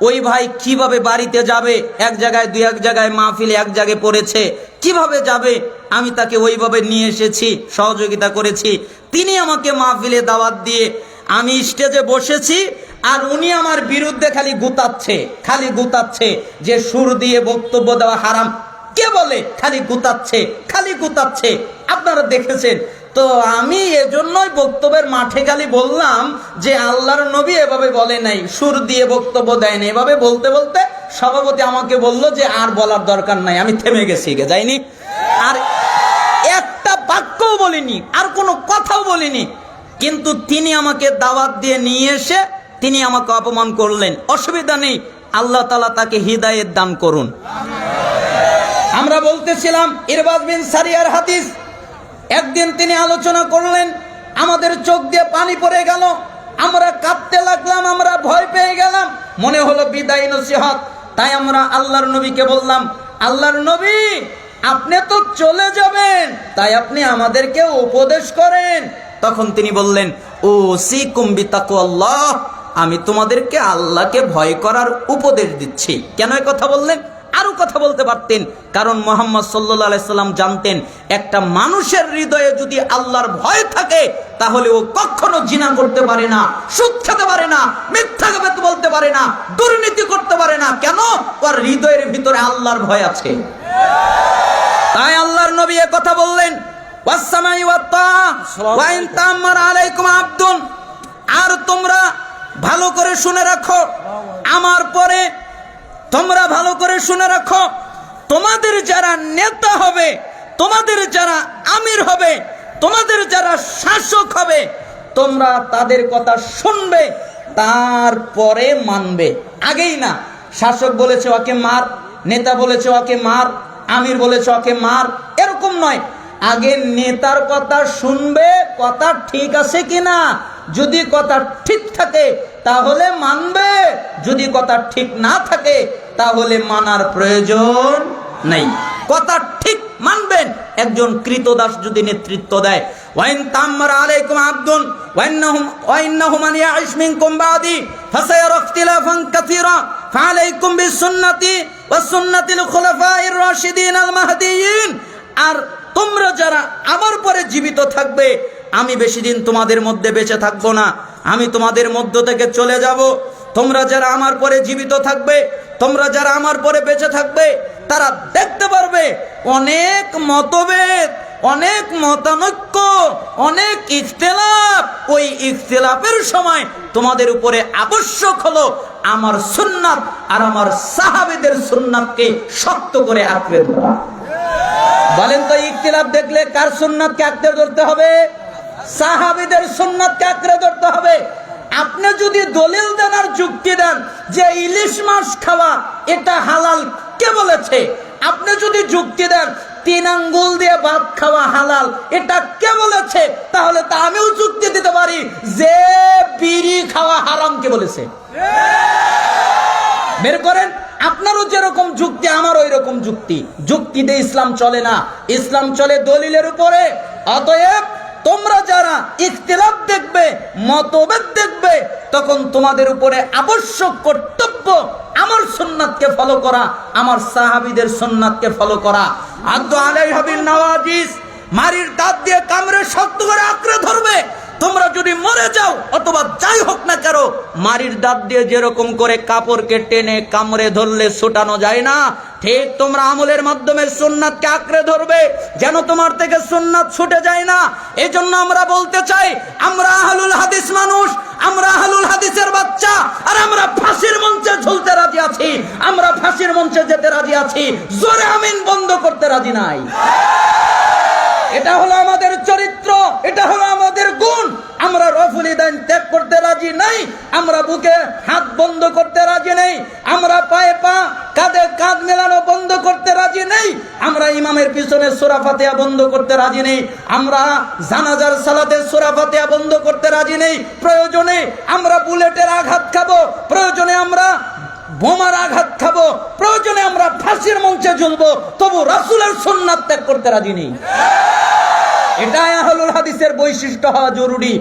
ওই ভাই কিভাবে বাড়িতে যাবে, এক জায়গায় দুই এক জায়গায় মাহফিলে এক জায়গায় পড়েছে, কিভাবে যাবে, আমি তাকে ওইভাবে নিয়ে এসেছি, সহযোগিতা করেছি। তিনি আমাকে মাহফিলে দাওয়াত দিয়ে আমি স্টেজে বসেছি, আর উনি আমার বিরুদ্ধে খালি গুতাচ্ছে যে সুর দিয়ে বক্তব্য দেওয়া হারাম। কে বলে? খালি গুতাচ্ছে, আপনারা দেখেছেন তো। আমি এজন্যই বক্তব্যের মাঠে খালি বললাম যে আল্লাহর নবী এভাবে বলে নাই, সুর দিয়ে বক্তব্য দেয় না। এভাবে বলতে বলতে সভাপতি আমাকে বলল যে আর বলার দরকার নাই, আমি থেমে গেছি, যাইনি, আর একটা বাক্যও বলিনি, আর কোনো কথাও বলিনি। কিন্তু তিনি আমাকে দাওয়াত দিয়ে নিয়ে এসে তিনি আমাকে অপমান করলেন। অসুবিধা নেই, আল্লাহ তাআলা তাকে হিদায়েত দান করুন। আমরা বলতেছিলাম ইরবাদ বিন সারিয়ার হাদিস, একদিন তিনি আলোচনা করলেন, আমাদের চোখ দিয়ে পানি পড়ে গেল, আমরা কাঁদতে লাগলাম, আমরা ভয় পেয়ে গেলাম, মনে হলো বিদায় নসিহত। তাই আমরা আল্লাহর নবীকে বললাম, আল্লাহর নবী আপনি তো চলে যাবেন, তাই আপনি আমাদেরকে উপদেশ করেন। তখন তিনি বললেন, ও সিকুম বিতাকওয়াল্লাহ, আমি তোমাদেরকে আল্লাহকে ভয় করার উপদেশ দিচ্ছি। কেন এই কথা বললেন? আরো কথা বলতে পারতেন, কারণ মুহাম্মদ সাল্লাল্লাহু আলাইহি সাল্লাম জানতেন একটা মানুষের হৃদয়ে যদি আল্লাহর ভয় থাকে তাহলে ও কখনো জিনা করতে পারে না, সুদ খেতে পারে না, মিথ্যা কথা বলতে পারে না, দুর্নীতি করতে পারে না। কেন? ওর হৃদয়ের ভিতরে আল্লাহর ভয় আছে। তাই আল্লাহর নবী এই কথা বললেন, ওয়াসসামাই ওয়াত্তা ওয়া ইন তা'আম্মারা আলাইকুম আবদুন। আর তোমরা ভালো করে শুনে রাখো, আমার পরে তোমরা ভালো করে শুনে রাখো, তোমাদের যারা নেতা হবে, তোমাদের যারা আমির হবে, তোমাদের যারা শাসক হবে, তোমরা তাদের কথা শুনবে, তারপরে মানবে, আগেই না। শাসক বলেছে ওকে মার, নেতা বলেছে ওকে মার, আমির বলেছে ওকে মার, এরকম নয়। আগে নেতার কথা শুনবে, কথা ঠিক আছে কিনা। যদি কথা ঠিক থাকে তাহলে মানবে, যদি কথা ঠিক না থাকে তাহলে মানার প্রয়োজন নেই। কথা ঠিক মানবেন। একজন কৃতদাস যদি নেতৃত্ব দেয়, ওয়াইন তামার আলাইকুম আব্দুন ওয়াইন্নাহু মান ইয়াইশ মিনকুম বাদি ফাসায়ারা ইখতিলাফান কাসীরা ফাআলাইকুম বিসুন্নতি ওয়া সুন্নাতিল খুলাফায়ে রাশিদিন আল মাহদিয়িন। আর তোমরা যারা আমার পরে জীবিত থাকবে, আমি বেশি দিন তোমাদের মধ্যে বেঁচে থাকবো না, আমি তোমাদের মধ্য থেকে চলে যাব। তোমরা যারা আমার পরে জীবিত থাকবে, তোমরা যারা আমার পরে বেঁচে থাকবে, তারা দেখতে পারবে অনেক মতভেদ, অনেক মতানৈক্য, অনেক ইখতিলাফ। ওই ইখতিলাফের সময় তোমাদের উপরে আবশ্যক হলো আমার সুন্নাত আর আমার সাহাবীদের সুন্নাতকে শক্ত করে আঁকড়ে ধরা। বলেন তো, ইখতিলাফ দেখলে কার সুন্নাতকে আঁকড়ে ধরতে হবে? সাহাবীদের সুন্নাতকে আঁকড়ে ধরতে হবে। আপনি যদি দলিল দেন আর যুক্তি দেন যে ইলিশ মাছ খাওয়া এটা হালাল, কে বলেছে? আপনি যদি যুক্তি দেন 3 আঙ্গুল দিয়ে ভাত খাওয়া হালাল, এটা কে বলেছে? তাহলে তা আমিও যুক্তি দিতে পারি যে বিড়ি খাওয়া হারাম, কে বলেছে? বের করেন। আপনারও যেরকম যুক্তি আমার ওই রকম যুক্তি। যুক্তি দিয়ে ইসলাম চলে না, ইসলাম চলে দলিলের উপরে। অতএব তোমরা যারা ইখতিলাফ দেখবে, মতভেদ দেখবে, তখন তোমাদের উপরে আবশ্যক কর্তব্য আমার সুন্নাতকে ফলো করা, আমার সাহাবীদের সুন্নাতকে ফলো করা। আদু আলাইহা বিন নওয়াজিস, মারির দাঁত দিয়ে কামড়ে শক্ত করে আঁকড়ে ধরবে। তোমরা যদি মরে যাও অথবা যাই হোক না কেন, মারির দাঁত দিয়ে যেরকম করে কাপড়কে টেনে কামড়ে ধরলে ছুটানো যায় না, ঠিক তোমরা আমলের মাধ্যমে সুন্নাতকে আঁকড়ে ধরবে, যেন তোমার থেকে সুন্নাত ছুটে যায় না। এই জন্য আমরা বলতে চাই, আমরা আহলুল হাদিস মানুষ, আমরা আহলুল হাদিসের বাচ্চা, আর আমরা ফাঁসির মঞ্চে ঝুলতে রাজি আছি, আমরা ফাঁসির মঞ্চে যেতে রাজি আছি, জোরে আমিন বন্ধ করতে রাজি নাই। এটা হলো আমাদের চরিত্র, এটা হলো আমাদের গুণ। আমরা রফুল ইদান ত্যাগ করতে রাজি নাই, আমরা বুকে হাত বন্ধ করতে রাজি নেই, আমরা পায়ে পা কাঁধে কাঁধ মেলানো বন্ধ করতে রাজি নেই, আমরা ইমামের পিছনে সূরা ফাতিহা বন্ধ করতে রাজি নেই, আমরা জানাজার সালাতে সূরা ফাতিহা বন্ধ করতে রাজি নেই। প্রয়োজনে আমরা বুলেটের আঘাত খাবো, প্রয়োজনে আমরা বোমার আঘাত খাবো, প্রয়োজনে আমরা ফাঁসির মঞ্চে ঝুলবো, তবু রাসূলের সুন্নাত ত্যাগ করতে রাজি নেই। এটাই আহলুল হাদিসের বৈশিষ্ট্য হওয়া জরুরি,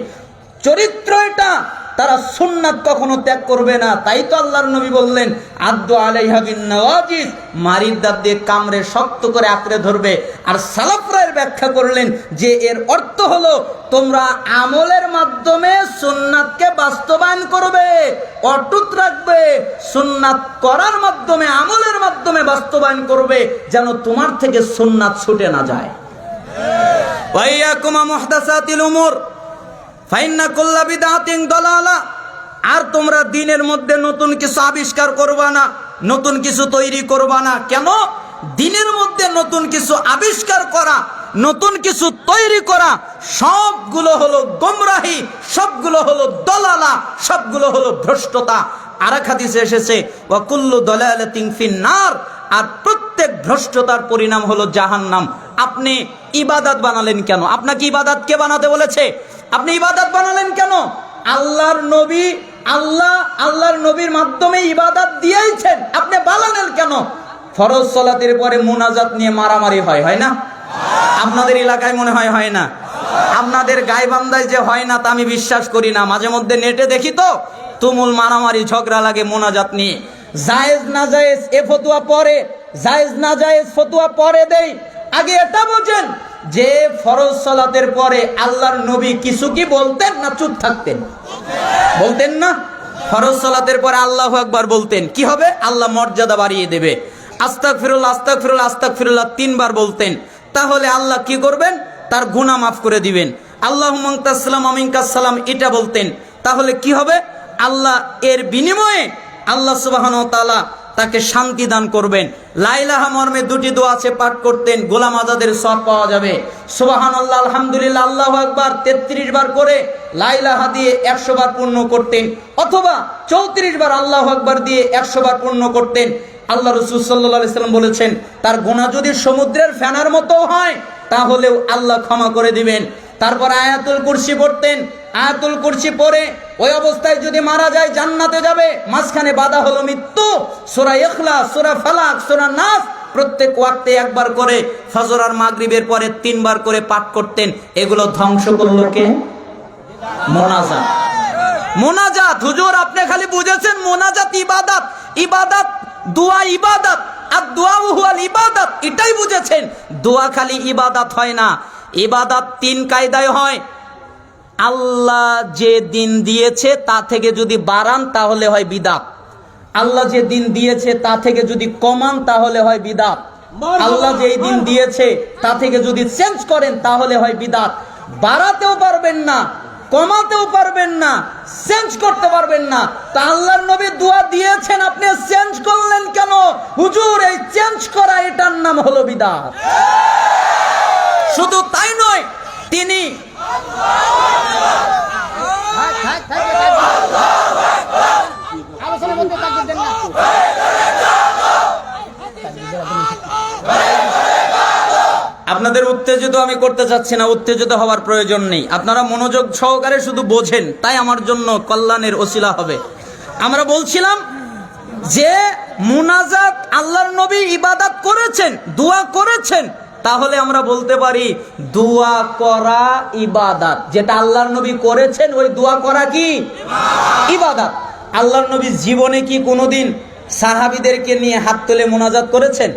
চরিত্র এটা। তারা সুন্নাত কখনো ত্যাগ করবে না। তাই তো আল্লাহর নবী বললেন, আদু আলাইহা বিন নওয়াজিস, মারির দাঁত দিয়ে কামড়ে শক্ত করে আঁকড়ে ধরবে। আর সালাফরা এর ব্যাখ্যা করলেন যে এর অর্থ হলো তোমরা আমলের মাধ্যমে সুন্নাতকে বাস্তবায়ন করবে, অটুট রাখবে, সুন্নাত করার মাধ্যমে, আমলের মাধ্যমে বাস্তবায়ন করবে, যেন তোমার থেকে সুন্নাত ছুটে না যায়। ওয়াইয়াকুম মুহদাসাতিল উমুর ফাইন্না কুল্লা বিদআতিন দালালা। আর তোমরা দ্বীনের মধ্যে নতুন কিছু আবিষ্কার করবা না, নতুন কিছু তৈরি করবা না। কেন? দ্বীনের মধ্যে নতুন কিছু আবিষ্কার করা, নতুন কিছু তৈরি করা সবগুলো হলো গোমরাহি, সবগুলো হলো দলালা, সবগুলো হলো ভ্রষ্টতা। আরেক হাদিসে এসেছে, ওয়া কুল্লু দালালাতিন ফিন্নার, আর প্রত্যেক ভ্রষ্টতার পরিণাম হলো জাহান্নাম। আপনি ইবাদত বানালেন কেন? আপনাকে ইবাদত কে বানাতে বলেছে? আপনি ইবাদত বানালেন কেন? আল্লাহর নবী, আল্লাহর নবীর মাধ্যমে ইবাদত দিয়েছেন, আপনি বানালেন কেন? ফরজ সালাতের পরে মুনাজাত নিয়ে মারামারি হয় না? আপনাদের এলাকায় মনে হয় না? আপনাদের গাইবান্ধায় যে হয় না তা আমি বিশ্বাস করি না। মাঝে মধ্যে নেটে দেখি তো তুমুল মারামারি ঝগড়া লাগে মুনাজাত নিয়ে। জায়েজ না জায়েজ এ ফতোয়া পরে, জায়েজ না জায়েজ ফতোয়া পরে দেই। আগে এটা বোঝেন যে ফরজ সালাতের পরে আল্লাহর নবী কিছু কি বলতেন না চুপ থাকতেন? বলতেন না? ফরজ সালাতের পরে আল্লাহু আকবার বলতেন। কি হবে? আল্লাহ মর্যাদা বাড়িয়ে দেবে। আস্তাগফিরুল্লাহ আস্তাগফিরুল্লাহ আস্তাগফিরুল্লাহ 3 বার বলতেন। তাহলে আল্লাহ কি করবেন? তার গুনাহ মাফ করে দিবেন। আল্লাহুম্মা আনতাস সালাম ওয়া মিনকাস সালাম এটা বলতেন। তাহলে কি হবে? আল্লাহ এর বিনিময়ে আল্লাহ সুবহানাহু ওয়া তাআলা তাকে শান্তি দান করবেন। লা ইলাহা মর্মে দুটি দোয়া আছে, পাঠ করতেন, গোলাম আজাদের সওয়াব পাওয়া যাবে। সুবহানাল্লাহ, আলহামদুলিল্লাহ, আল্লাহু আকবার 33 বার করে লা ইলাহা দিয়ে 100 বার পূর্ণ করতেন, অথবা 34 বার আল্লাহু আকবার দিয়ে 100 বার পূর্ণ করতেন। আল্লাহ রাসূল সাল্লাল্লাহু আলাইহি সাল্লাম বলেছেন, তার গুনাহ যদি সমুদ্রের ফেনার মতো হয় তাহলেও আল্লাহ ক্ষমা করে দিবেন। তারপর আয়াতুল কুরসি পড়তেন। আয়াতুল কুরসি পড়ে ওই অবস্থায় যদি মারা যায় জান্নাতে যাবে। মাঝখানে বাধা হলো মৃত্যু। সূরা ইখলাস, সূরা ফালাক, সূরা নাস প্রত্যেক ওয়াক্তে একবার করে, ফজর আর মাগরিবের পরে 3 বার করে পাঠ করতেন। এগুলো ধ্বংস করলো কে? মোনাজাত। মোনাজাত হুজুর আপনি খালি বুঝেছেন মোনাজাত ইবাদত, ইবাদত দোয়া ইবাদত, আর দোয়া হুয়াল ইবাদত, এটাই বুঝেছেন। দোয়া খালি ইবাদত হয় না, ইবাদত 3 কায়দায় হয়। আল্লাহ যে দিন দিয়েছে তা থেকে যদি বাড়ান তাহলে হয় বিদআত। আল্লাহ যে দিন দিয়েছে তা থেকে যদি কমান তাহলে হয় বিদআত। আল্লাহ যে দিন দিয়েছে তা থেকে যদি চেঞ্জ করেন তাহলে হয় বিদআত। বাড়াতেও পারবেন না, কমাতেও পারবেন না, চেঞ্জ করতে পারবেন না। তা আল্লাহর নবী দোয়া দিয়েছেন, আপনি চেঞ্জ করলেন কেন? হুজুর এই চেঞ্জ করা, এটার নাম হলো বিদআত। শুধু তাই নয়, তিনি আপনাদের উত্তেজিত আমি করতে চাচ্ছি না, উত্তেজিত হওয়ার প্রয়োজন নেই। আপনারা মনোযোগ সহকারে শুধু বোঝেন, তাই আমার জন্য কল্যাণের ওসিলা হবে। আমরা বলছিলাম যে মুনাজাত আল্লাহর নবী ইবাদত করেছেন, দোয়া করেছেন, তাহলে আমরা বলতে পারি দোয়া করা ইবাদত। যেটা আল্লাহর নবী করেছেন ওই দোয়া করা কি ইবাদত। আল্লাহর নবী জীবনে কি কোনোদিন সাহাবীদেরকে নিয়ে হাত তুলে মুনাজাত করেছেন?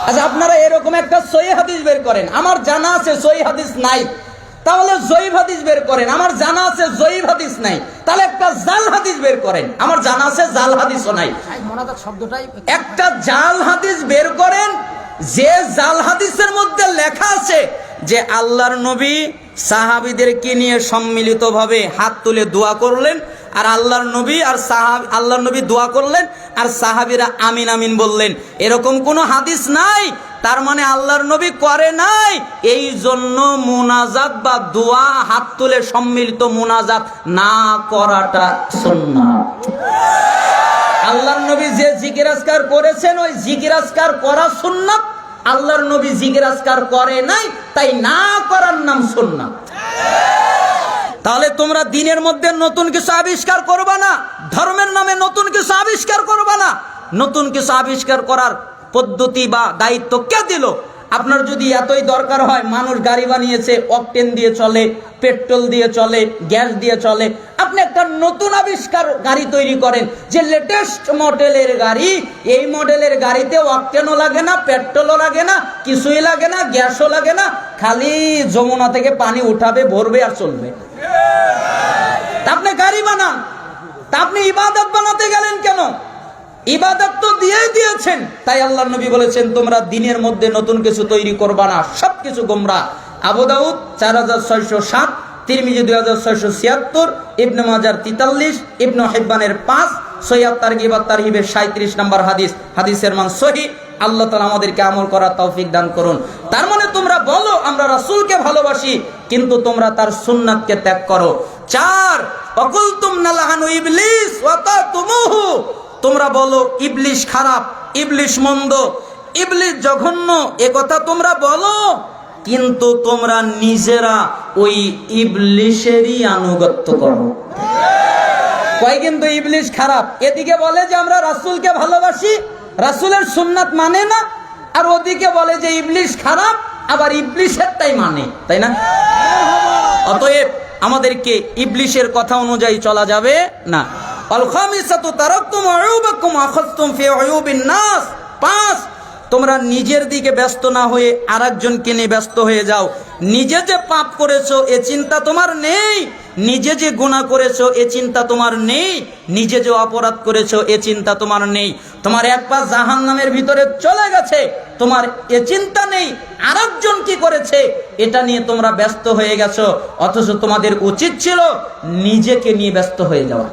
আচ্ছা, আপনারা এরকম একটা সহিহ হাদিস বের করেন। আমার জানা আছে সহিহ হাদিস নাই, তাহলে জয়ীফ হাদিস বের করেন। আমার জানা আছে জয়ীফ হাদিস নাই, তাহলে একটা জাল হাদিস বের করেন। আমার জানা আছে জাল হাদিসও নাই, একটা জাল হাদিস বের করেন। যে জাল হাদিসের মধ্যে লেখা আছে যে আল্লাহর নবী সাহাবীদেরকে নিয়ে সম্মিলিতভাবে হাত তুলে দোয়া করলেন, আর আল্লাহর নবী দোয়া করলেন আর সাহাবীরা আমিন আমিন বললেন, এরকম কোনো হাদিস নাই। তার মানে আল্লাহর নবী করে নাই, এই জন্য মুনাজাত বা দোয়া হাত তুলে সম্মিলিত মুনাজাত না করাটা সুন্নাত। আল্লাহর নবী যে জিকির আজকার করেছেন ওই জিকির আজকার করা সুন্নাত। আল্লাহর নবী জিকির আজকার করে নাই, তাই না করার নাম সুন্নাত। তাহলে তোমরা দিনের মধ্যে নতুন কিছু আবিষ্কার করবা না, ধর্মের নামে নতুন কিছু আবিষ্কার করবা না। নতুন কিছু আবিষ্কার করার পদ্ধতি বা দায়িত্ব কে দিল? আপনার যদি এতই দরকার হয়, মানুষ গাড়ি বানিয়েছে, অকটেন দিয়ে চলে, পেট্রোল দিয়ে চলে, গ্যাস দিয়ে চলে, আপনি একটা নতুন আবিষ্কার গাড়ি তৈরি করেন, যে লেটেস্ট মডেলের গাড়ি, এই মডেলের গাড়িতে অকটেনও লাগে না, পেট্রোলও লাগে না, কিছুই লাগে না, গ্যাসও লাগে না, খালি যমুনা থেকে পানি উঠাবে, ভরবে আর চলবে। আপনি গাড়ি বানান, তা আপনি ইবাদত বানাতে গেলেন কেন? ইবাদত তো দিয়েই দিয়েছেন। তাই আল্লাহর নবী বলেছেন তোমরা দিনের মধ্যে নতুন কিছু তৈরি করবা না, সবকিছু গোমরাহ। আবু দাউদ 4607, তিরমিজি 2676, ইবনে মাজাহ 43, ইবনে হিব্বানের 5, সহিহ তারগিব ওয়াত তারহিবের 37 নম্বর হাদিস। হাদিসের মান সহিহ। আল্লাহ তাআলা আমাদেরকে আমল করার তৌফিক দান করুন। তার মানে তোমরা বলো আমরা রাসূলকে ভালোবাসি, কিন্তু তোমরা তার সুন্নাতকে ত্যাগ করো। 4 ওয়াকুলতুম নালাহানু ইবলিস ওয়া তাতুমুহু, তোমরা বলো ইবলিশ খারাপ, ইবলিশ মন্দ, ইবলিশ জঘন্য, এ কথা তোমরা বলো, কিন্তু তোমরা নিজেরা ওই ইবলিশেরই আনুগত্য করো। কয় কিন্তু ইবলিশ খারাপ, এদিকে বলে যে আমরা রাসূলকে ভালোবাসি, রাসূলের সুন্নাত মানে না, আর ওদিকে বলে যে ইবলিশ খারাপ, আবার ইবলিশেরটাই মানে, তাই না? অতএব আমাদেরকে ইবলিশের কথা অনুযায়ী চলা যাবে না। আল খামিসাতু তারাকতুম উয়ুবাকুম আখাযতুম ফি উয়ুবিন নাস। 5 তোমরা নিজের দিকে ব্যস্ত না হয়ে আরেকজনকে নিয়ে ব্যস্ত হয়ে যাও। নিজে যে পাপ করেছো এ চিন্তা তোমার নেই, নিজে যে গুনাহ করেছো এ চিন্তা তোমার নেই, নিজে যে অপরাধ করেছো এ চিন্তা তোমার নেই। তোমার এক পা জাহান্নামের ভিতরে চলে গেছে, তোমার এ চিন্তা নেই আরেকজন কি করেছে এটা নিয়ে তোমরা ব্যস্ত হয়ে গেছো। অথচ তোমাদের উচিত ছিল নিজেকে নিয়ে ব্যস্ত হয়ে যাওয়া।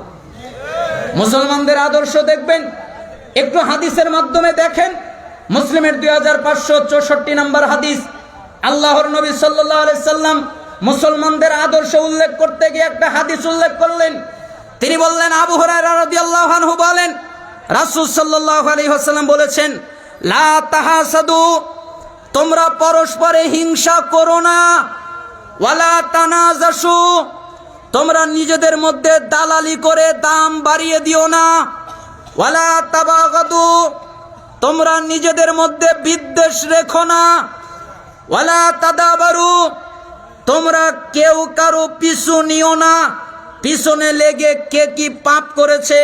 মুসলমানদের আদর্শ দেখবেন, একটু হাদিসের মাধ্যমে দেখেন, মুসলিমের 2564 নম্বর হাদিস। আল্লাহর নবী সাল্লাল্লাহু আলাইহি সাল্লাম মুসলমানদের আদর্শ উল্লেখ করতে গিয়ে একটা হাদিস উল্লেখ করলেন। তিনি বললেন, আবু হুরায়রা রাদিয়াল্লাহু আনহু বলেন, রাসূল সাল্লাল্লাহু আলাইহি ওয়াসাল্লাম বলেছেন, লা তাহাসাদু, তোমরা পরস্পরে হিংসা করো না, ওয়ালা তানাজাসু, তোমরা নিজেদের মধ্যে দালালি করে দাম বাড়িয়ে দিও না, ওয়ালা তাবাগাদু, তোমরা নিজেদের মধ্যে বিদ্বেষ রেখো না, ওয়ালা তাদাবারু, তোমরা কেউ কারো পিছু নিও না, পিছনে লেগে কে কি পাপ করেছে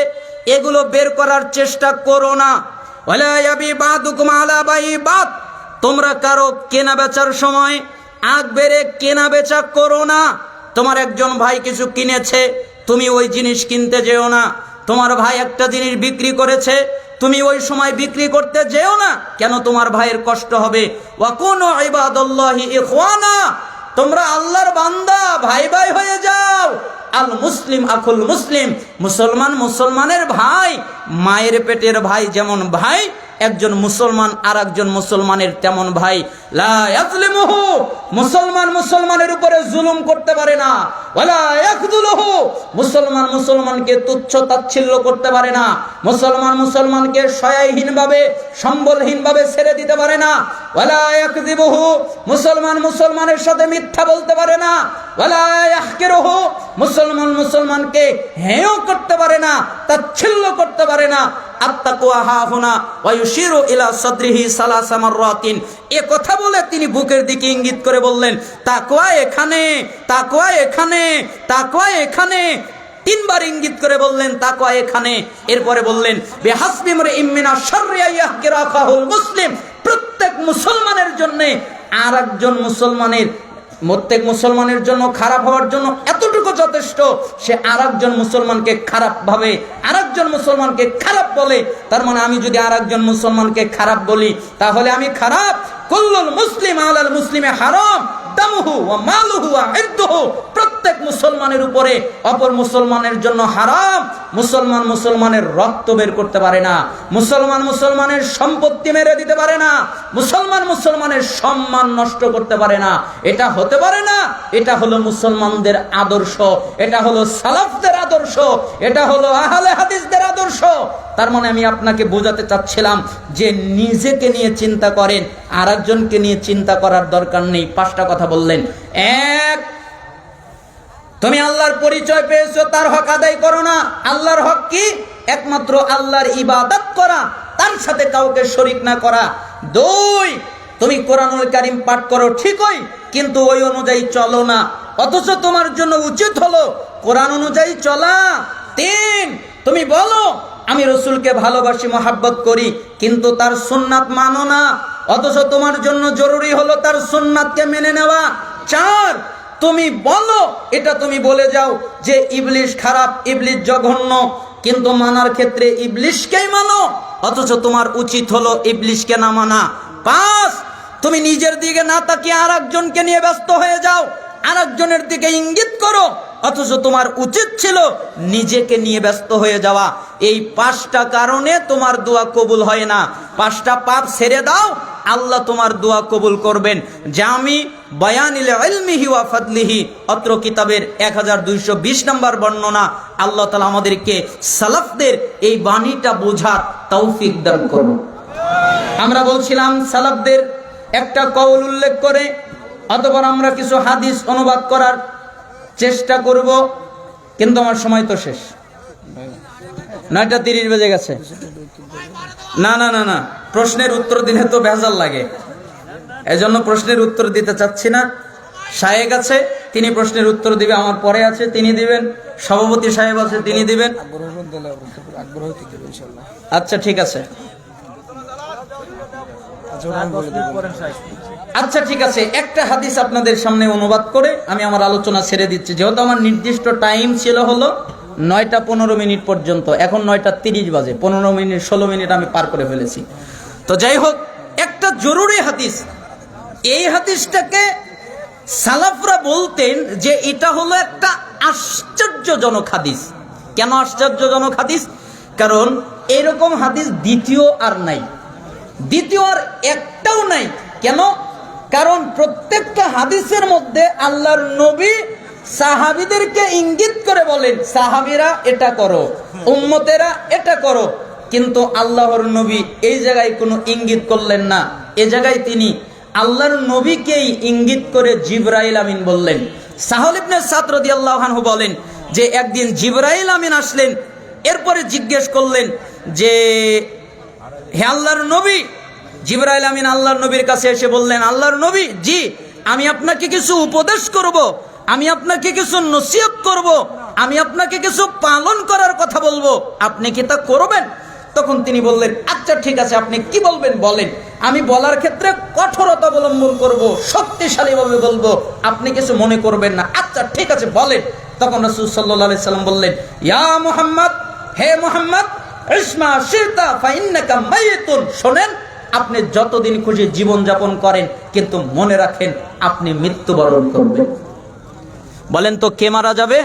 এগুলো বের করার চেষ্টা করো না, ওয়ালা ইয়াবি বাদুকুম আলা বাইবাদ, তোমরা কারো কেনা বেচার সময় আগ বেড়ে কেনা বেচা করো না। তোমার একজন ভাই কিছু কিনেছে, তুমি ওই জিনিস কিনতে যেও না। তোমার ভাই একটা জিনিস বিক্রি করেছে, তুমি ওই সময় বিক্রি করতে যেও না, কেন? তোমার ভাইয়ের কষ্ট হবে। ওয়া কুনু ইবাদাল্লাহি ইখওয়ানা, তোমরা আল্লাহর বান্দা, ভাই ভাই হয়ে যাও। আল মুসলিম আখুল মুসলিম, মুসলমান মুসলমানের ভাই, মায়ের পেটের ভাই যেমন ভাই, একজন মুসলমান আর একজন মুসলমানের তেমন ভাই। লা ইয়াজলিমুহু, মুসলমান মুসলমানের উপরে জুলুম করতে পারে না। ওয়ালা ইয়াখযুলুহু, মুসলমান মুসলমানকে তুচ্ছ তাচ্ছিল্য করতে পারে না। মুসলমান মুসলমানকে সহায়হীনভাবে, সম্বলহীনভাবে ছেড়ে দিতে পারে না। ওয়ালা ইয়াকযিবুহু, মুসলমান মুসলমানের সাথে মিথ্যা বলতে পারে না। ওয়ালা ইয়াহকিরুহু, মুসলমান মুসলমানকে হেয় করতে পারে না, তাচ্ছিল্য করতে পারে না। আত্তাকওয়া হাহুনা ওয়া ইউশিরু ইলা সাদরিহি সালাসা মাররাতিন, এ কথা বলে তিনি বুকের দিকে ইঙ্গিত করে বললেন, তাকওয়া এখানে, তাকওয়া এখানে, তাকওয়া এখানে। তিনবার ইঙ্গিত করে বললেন তাকওয়া এখানে। এরপরে বললেন, বিহাসবি ইমরিইম মিনা শাররি আইয়াহকিরা আখাহুল মুসলিম, প্রত্যেক মুসলমানের জন্য আরেকজন মুসলমানের, প্রত্যেক মুসলমানের জন্য খারাপ হওয়ার জন্য এতটুকু যথেষ্ট, সে আরেকজন মুসলমানকে খারাপ ভাবে, আরেকজন মুসলমানকে খারাপ বলে। তার মানে আমি যদি আরেকজন মুসলমানকে খারাপ বলি তাহলে আমি খারাপ। কুল্লুল মুসলিম আলাল মুসলিমে হারাম দামুহু ওয়া মালুহু ওয়া ইরদুহু, প্রত্যেক মুসলমানের উপরে অপর মুসলমানের জন্য হারাম। মুসলমান মুসলমানের রক্ত বের করতে পারে না, মুসলমান মুসলমানের সম্পত্তি মেরে দিতে পারে না, মুসলমান মুসলমানের সম্মান নষ্ট করতে পারে না। এটা হতে পারে না। এটা হলো মুসলমানদের আদর্শ, এটা হলো সালাফদের আদর্শ, এটা হলো আহলে হাদিসদের আদর্শ। তার মানে আমি আপনাকে বোঝাতে চাচ্ছিলাম যে নিজেকে নিয়ে চিন্তা করেন, আরেকজনকে নিয়ে চিন্তা করার দরকার নেই। পাঁচটা কথা বললেন। এক, তুমি আল্লাহর পরিচয় পেয়েছো, তার হক আদায় করো না। আল্লাহর হক কি? একমাত্র আল্লাহর ইবাদত করা, তার সাথে কাউকে শরীক না করা। দুই, তুমি কোরআনুল কারীম পাঠ করো ঠিকই, কিন্তু ওই অনুযায়ী চলো না, অথচ তোমার জন্য উচিত হলো কোরআন অনুযায়ী চলা। তিন, তুমি বলো আমি রসুলকে ভালোবাসি, মহাব্বত করি, কিন্তু তার সুন্নাত মানো না, অথচ তোমার জন্য জরুরি হলো তার সুন্নাতকে মেনে নেওয়া। চার, তুমি বলো, এটা তুমি বলে যাও যে ইবলিশ খারাপ, ইবলিশ জঘন্য, কিন্তু মানার ক্ষেত্রে ইবলিশকেই মানো, অথচ তোমার উচিত হলো ইবলিশকে না মানা। পাঁচ, তুমি নিজের দিকে না তাকিয়ে আরেকজনকে নিয়ে ব্যস্ত হয়ে যাও, আরেকজনের দিকে ইঙ্গিত করো, অথচ তোমার উচিত ছিল নিজেকে নিয়ে ব্যস্ত হয়ে যাওয়া। এই পাঁচটা কারণে তোমার দোয়া কবুল হয় না। পাঁচটা পাপ ছেড়ে দাও, আল্লাহ তোমার দোয়া কবুল করবেন। জামি বায়ানিল ইলমিহি ওয়া ফাদলিহি, অত্র কিতাবের 1220 নম্বর বর্ণনা। আল্লাহ তাআলা আমাদেরকে সালাফদের এই বাণীটা বোঝার তৌফিক দান করুন। আমরা বলছিলাম সালাফদের একটা কওল উল্লেখ করে অতঃপর আমরা কিছু হাদিস অনুবাদ করার চেষ্টা করব, কিন্তু আমার সময় তো শেষ। 9:30 বেজে গেছে। না না না না, প্রশ্নের উত্তর দিলে তো ভেজাল লাগে, এজন্য প্রশ্নের উত্তর দিতে চাচ্ছি না। শায়েক আছে, তিনি প্রশ্নের উত্তর দিবে, আমার পরে আছে তিনি দিবেন, সভাপতি সাহেব আছে তিনি দিবেন। আচ্ছা ঠিক আছে, আচ্ছা ঠিক আছে, একটা হাদিস আপনাদের সামনে অনুবাদ করে আমি আমার আলোচনা ছেড়ে দিচ্ছি। যেহেতু আমার নির্দিষ্ট টাইম ছিল হলো 9:15 পর্যন্ত, এখন 9:30 বাজে, 15 মিনিট 16 মিনিট আমি পার করে ফেলেছি। তো যাই হোক, একটা জরুরি হাদিস, এই হাদিসটাকে সালাফরা বলতেন যে এটা হলো একটা আশ্চর্যজনক হাদিস। কেন আশ্চর্যজনক হাদিস? কারণ এরকম হাদিস দ্বিতীয় আর নাই, দ্বিতীয় আর একটাও নাই। কেন? কারণ প্রত্যেকটা হাদিসের মধ্যে আল্লাহর নবী সাহাবীদেরকে ইঙ্গিত করে বলেন, সাহাবীরা এটা করো, উম্মতেরা এটা করো। কিন্তু আল্লাহর নবী এই জায়গায় কোনো ইঙ্গিত করলেন না। এই জায়গায় তিনি আল্লাহর নবীকেই ইঙ্গিত করে জিবরাইল আমিন বললেন। সাহল ইবনে সাদ রাদিয়াল্লাহু আনহু বলেন যে একদিন জিবরাইল আমিন আসলেন, এরপরে জিজ্ঞেস করলেন যে হে আল্লাহর নবী। জিবরাইল আমিন আল্লাহর নবীর কাছে এসে বললেন, আল্লাহর নবী, জি আমি আপনাকে কিছু উপদেশ করব, আমি আপনাকে কিছু নসিহত করব, আমি আপনাকে কিছু পালন করার কথা বলবো, আপনি কি তা করবেন? তখন তিনি বললেন, আচ্ছা ঠিক আছে, আপনি কি বলবেন বলেন, আমি বলার ক্ষেত্রে কঠোরতা অবলম্বন করব, শক্তিশালীভাবে বলবো, আপনি কিছু মনে করবেন না, আচ্ছা ঠিক আছে বলেন। তখন রাসূল সাল্লাল্লাহু আলাইহি সাল্লাম বললেন, ইয়া মুহাম্মদ, হে মুহাম্মদ, ইসমা শিরতা ফাইন্নাকা মাইতুন, শোনেন, আপনি যতদিন খুশি জীবন যাপন করেন, কিন্তু মনে রাখেন আপনি মৃত্যুবরণ করবেন। বলেন তো কে মারা যাবে?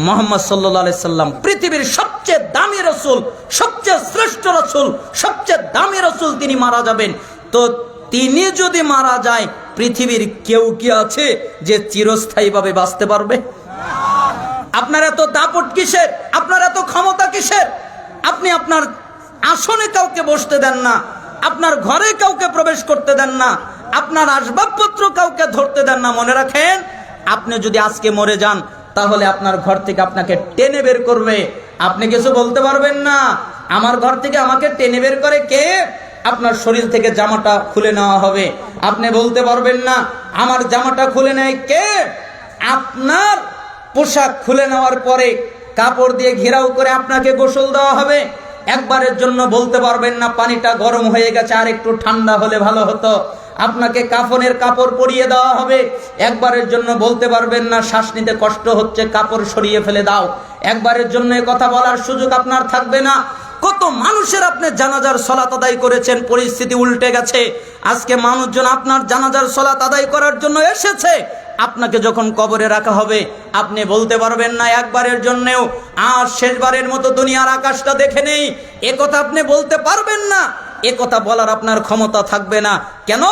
মুহাম্মদ সাল্লাল্লাহু আলাইহি সাল্লাম, পৃথিবীর সবচেয়ে দামি রাসূল, সবচেয়ে শ্রেষ্ঠ রাসূল, সবচেয়ে দামি রাসূল, তিনি মারা যাবেন। তো তিনি যদি মারা যায়, পৃথিবীর কেউ কি আছে যে চিরস্থায়ীভাবে বাঁচতে পারবে? আপনার এত দাপট কিসের? আপনার এত ক্ষমতা কিসের? আপনি আপনার আসনে কাউকে বসতে দেন না, আপনার ঘরে কাউকে প্রবেশ করতে দেন না, আপনার আসবাবপত্র কাউকে ধরতে দেন না। মনে রাখেন, আপনি যদি আজকে মরে যান, তাহলে আপনার ঘর থেকে আপনাকে টেনে বের করবে, আপনি কিছু বলতে পারবেন না। আমার ঘর থেকে আমাকে টেনে বের করে কে? আপনার শরীর থেকে জামাটা খুলে নেওয়া হবে, আপনি বলতে পারবেন না। আমার জামাটা খুলে নেয় কে? আপনার পোশাক খুলে নেওয়ার পরে কাপড় দিয়ে ঘেরাও করে আপনাকে গোসল দেওয়া হবে। একবারের জন্য বলতে পারবেন না পানিটা গরম হয়ে গেছে, আর একটু ঠান্ডা হলে ভালো হতো। আপনাকে কাফনের কাপড় পরিয়ে দেওয়া হবে। একবারের জন্য বলতে পারবেন না শ্বাস নিতে কষ্ট হচ্ছে, কাপড় সরিয়ে ফেলে দাও। একবারের জন্য এ কথা বলার সুযোগ আপনার থাকবে না। কত মানুষের আপনি জানাজার সালাত আদায় করেছেন, পরিস্থিতি উল্টে গেছে। আজকে মানুষজন আপনার জানাজার সালাত আদায় করার জন্য এসেছে, আপনাকে যখন কবরে রাখা হবে, আপনি বলতে পারবেন না একবারের জন্যও আর শেষবারের মতো দুনিয়ার আকাশটা দেখে নেই, এ কথা আপনি বলতে পারবেন না। এ কথা বলার আপনার ক্ষমতা থাকবে না। কেন?